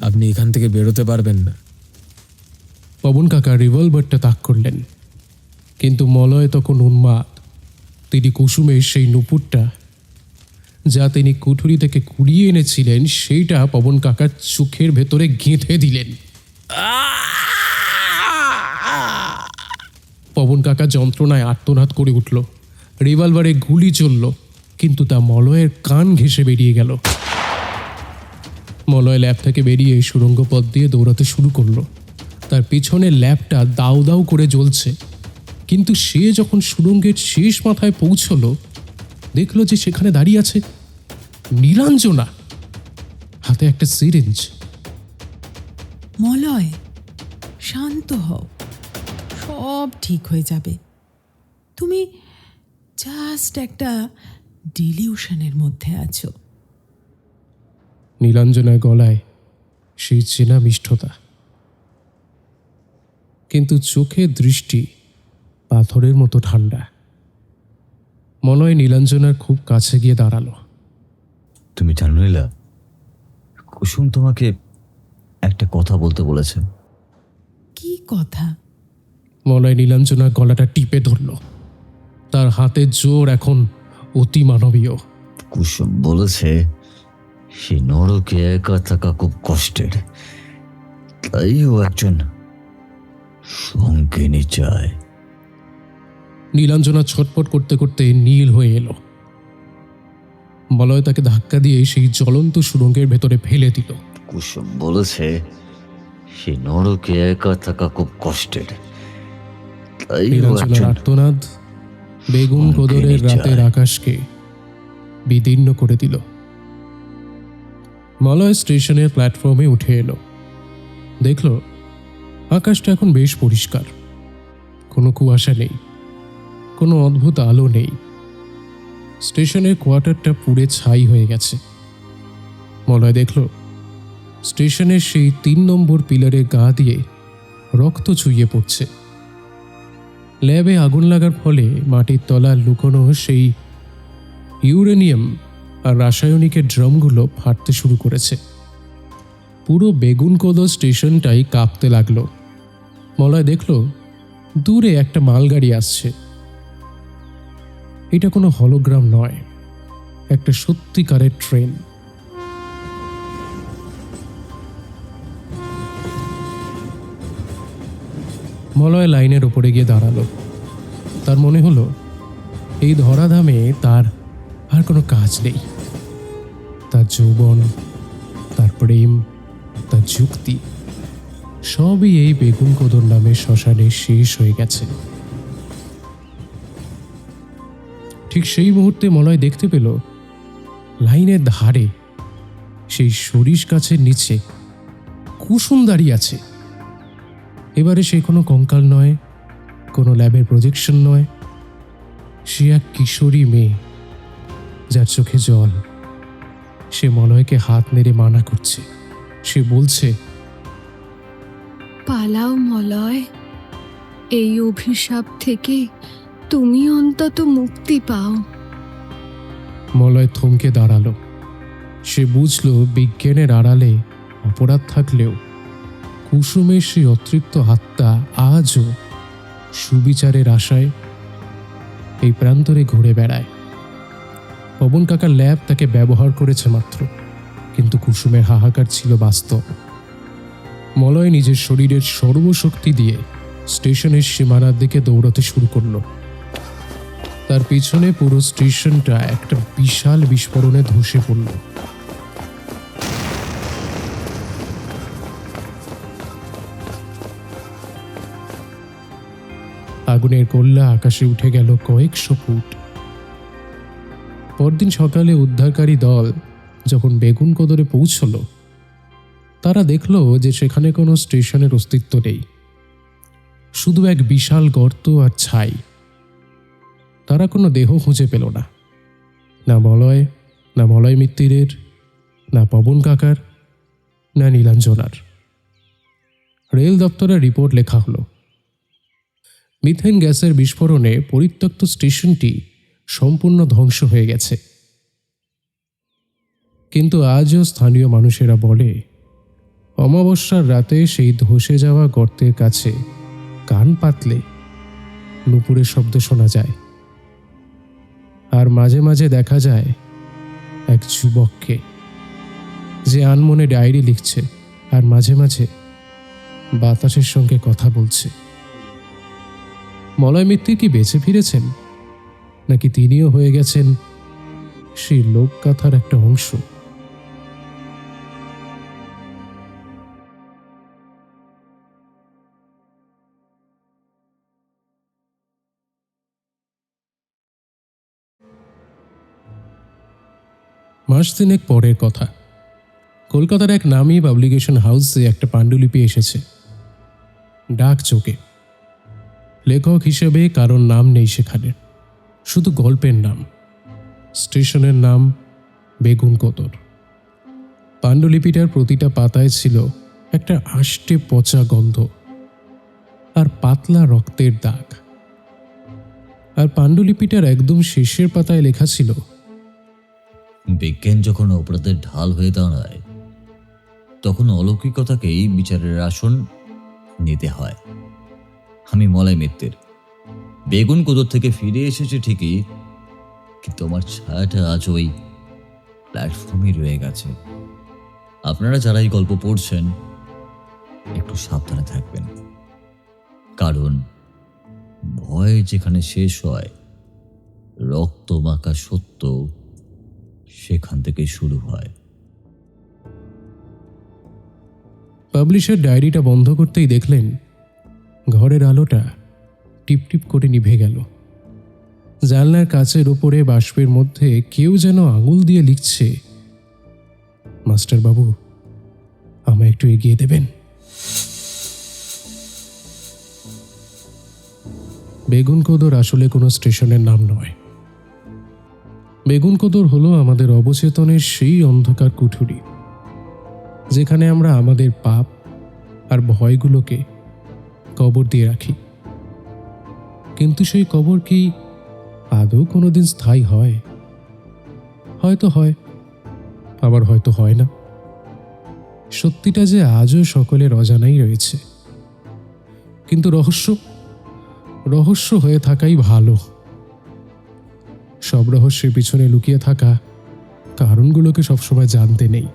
আপনি এখান থেকে বেরোতে পারবেন না। পবন কাকা রিভলভারটা তাক করলেন, কিন্তু মলয় তখন উন্মাদ। তিনি কুসুমের সেই নুপুরটা, যা তিনি কুঠুরি থেকে কুড়িয়ে এনেছিলেন, সেইটা পবন কাকার চোখের ভেতরে গেঁথে দিলেন। পবন কাকা যন্ত্রণায় আর্তনাদ করে উঠল। রিভলভারে গুলি চলল, কিন্তু তা মলয়ের কান ঘেঁষে বেরিয়ে গেল। মলয় ল্যাব থেকে বেরিয়ে সুড়ঙ্গ পথ দিয়ে দৌড়াতে শুরু করলো। তার পিছনে ল্যাবটা দাউ দাউ করে জ্বলছে, কিন্তু সে যখন সুড়ঙ্গের শেষ মাথায় পৌঁছলো, দেখল যে সেখানে দাঁড়িয়ে আছে নীলাঞ্জনা, হাতে একটা সিরিঞ্জ। মলয়, শান্ত হও, সব ঠিক হয়ে যাবে। তুমি জাস্ট একটা ডিলিউশনের মধ্যে আছো। নীলাঞ্জনার গলায় সেই চেনা মিষ্টতা, কিন্তু চোখের দৃষ্টি পাথরের মতো ঠান্ডা। মলয় নীলাঞ্জনার খুব কাছে গিয়ে দাঁড়ালো। তুমি জানো নীলা, কুসুম তোমাকে একটা কথা বলতে বলেছে। কি কথা? মলয় নীলাঞ্জনার গলাটা টিপে ধরল। তার হাতের জোর এখন অতি মানবীয়। কুসুম বলেছে সে নরকে একা থাকা খুব কষ্টের, তাই ও একজন সঙ্গিনী চায়। নীলাঞ্জনা ছটফট করতে করতে নীল হয়ে এলো। মলয় তাকে ধাক্কা দিয়ে সেই জ্বলন্ত সুড়ঙ্গের ভেতরে ফেলে দিল। কুসুম বলেছে সে নরকে একা থাকা খুব কষ্টের, তাই ও নীলাঞ্জনার একজন আর্তনাদ বেগুন মনকে কোদরের নিচায়। রাতের আকাশকে বিদীর্ণ করে দিল। মলয় স্টেশনের প্ল্যাটফর্মে উঠে এলো। দেখল আকাশটা এখন বেশ পরিষ্কার, কোনো কুয়াশা নেই, কোনো অদ্ভুত আলো নেই। স্টেশনের কোয়ার্টারটা পুড়ে ছাই হয়ে গেছে। মলয় দেখল স্টেশনের সেই 3 নম্বর পিলারের গা দিয়ে রক্ত চুইয়ে পড়ছে। ল্যাবে আগুন লাগার ফলে মাটির তলায় লুকোনো সেই ইউরেনিয়াম আর রাসায়নিকের ড্রামগুলো ফাটতে শুরু করেছে। পুরো বেগুনকোদর স্টেশনটাই কাঁপতে লাগলো। মলয় দেখল দূরে একটা মালগাড়ি আসছে। এটা কোনো হলোগ্রাম নয়, একটা সত্যিকারের ট্রেন। মলয় লাইনের উপরে গিয়ে দাঁড়ালো। তার মনে হলো এই ধরাধামে তার আর কোনো কাজ নেই। তার যৌবন, তার প্রেম, তার যুক্তি সবই এই বেগুনকোদর নামে শ্মশানে শেষ হয়ে গেছে। ঠিক সেই মুহূর্তে মলয় দেখতে পেল লাইনের ধারে সেই সরিষ গাছের নিচে কুসুম দাঁড়িয়ে আছে। এবারে সে কোনো কঙ্কাল নয়, কোনো ল্যাবের প্রজেকশন নয়, সে এক কিশোরী মেয়ে যার চোখে জল। সে মলয়কে হাত নেড়ে মানা করছে। সে বলছে, পালাও মলয়, এই অভিশাপ থেকে তুমি অন্তত মুক্তি পাও। মলয় থমকে দাঁড়ালো। সে বুঝল বিজ্ঞানের আড়ালে অপরাধ থাকলেও কুসুমের সেই অতৃপ্ত আত্মা আজও সুবিচারের আশায় এই প্রান্তরে ঘুরে বেড়ায়। পবন কাকার ল্যাব তাকে ব্যবহার করেছে মাত্র, কিন্তু কুসুমের হাহাকার ছিল বাস্তব। মলয় নিজের শরীরের সর্বশক্তি দিয়ে স্টেশনের সীমানার দিকে দৌড়াতে শুরু করলো। তার পিছনে পুরো স্টেশনটা একটা বিশাল বিস্ফোরণে ধসে পড়ল। আগুনের গোল্লা আকাশে উঠে গেল কয়েকশো ফুট। পরদিন সকালে উদ্ধারকারী দল যখন বেগুনকোদরে পৌঁছল, তারা দেখল যে সেখানে কোনো স্টেশনের অস্তিত্ব নেই, শুধু এক বিশাল গর্ত আর ছাই। তারা কোনো দেহ খুঁজে পেল না, না মলয়, না মলয় মিত্তিরের, না পবন কাকার, না নীলাঞ্জনার। রেল দপ্তরের রিপোর্ট লেখা হলো, মিথেন গ্যাসের বিস্ফোরণে পরিত্যক্ত স্টেশনটি সম্পূর্ণ ধ্বংস হয়ে গেছে। কিন্তু আজও স্থানীয় মানুষেরা বলে অমাবস্যার রাতে সেই ধসে যাওয়া গর্তের কাছে কান পাতলে নুপুরের শব্দ শোনা যায়, আর মাঝে মাঝে দেখা যায় এক যুবককে যে আনমনে ডায়েরি লিখছে আর মাঝে মাঝে বাতাসের সঙ্গে কথা বলছে। মলয় মিত্তির কি বেঁচে ফিরেছেন, নাকি তিনিও হয়ে গেছেন সেই লোকগাথার একটা অংশ? মাস তিনেক পরের কথা। কলকাতার এক নামী পাবলিকেশন হাউসে একটা পাণ্ডুলিপি এসেছে, ডাক চোখে। লেখক হিসেবে কারোর নাম নেই সেখানে, শুধু গল্পের নাম, স্টেশনের নাম বেগুনকোদর। পাণ্ডুলিপিটার প্রতিটা পাতায় ছিল একটা আষ্টে পচা গন্ধ আর পাতলা রক্তের দাগ। আর পাণ্ডুলিপিটার একদম শেষের পাতায় লেখা ছিল, বিজ্ঞান যখন অপরাধের ঢাল হয়ে দাঁড়ায়, তখন অলৌকিকতাকেই বিচারের আসন নিতে হয়। আমি মলয় মিত্তির বেগুনকোদর থেকে ফিরে এসেছি ঠিকই, কিন্তু আমার ছায়াটা আজ ওই প্ল্যাটফর্মে রয়ে গেছে। আপনারা যারা এই গল্প পড়ছেন একটু সাবধানে থাকবেন, কারণ ভয় যেখানে শেষ হয়, রক্ত মাখা সত্য সেখান থেকেই শুরু হয়। পাবলিশার ডায়েরিটা বন্ধ করতেই দেখলেন ঘরের আলোটা টিপটিপ করে নিভে গেল। জানলার কাচের উপরে বাষ্পের মধ্যে কেউ যেন আঙুল দিয়ে লিখছে, মাস্টার বাবু, আমায় একটু এগিয়ে দেবেন। বেগুনকোদর আসলে কোনো স্টেশনের নাম নয়। বেগুনকোদর হলো আমাদের অবচেতনের সেই অন্ধকার কুঠুরি, যেখানে আমরা আমাদের পাপ আর ভয়গুলোকে কবর দিয়ে রাখি। কিন্তু সেই কবর কি আদৌ কোনোদিন স্থায়ী হয়? হয়তো হয়, আবার হয়তো হয় না। সত্যিটা যে আজও সকলের অজানাই রয়েছে, কিন্তু রহস্য হয়ে থাকাই ভালো। সব রহস্যের পিছনে লুকিয়ে থাকা কারণগুলোকে সবসময় জানতে নেই।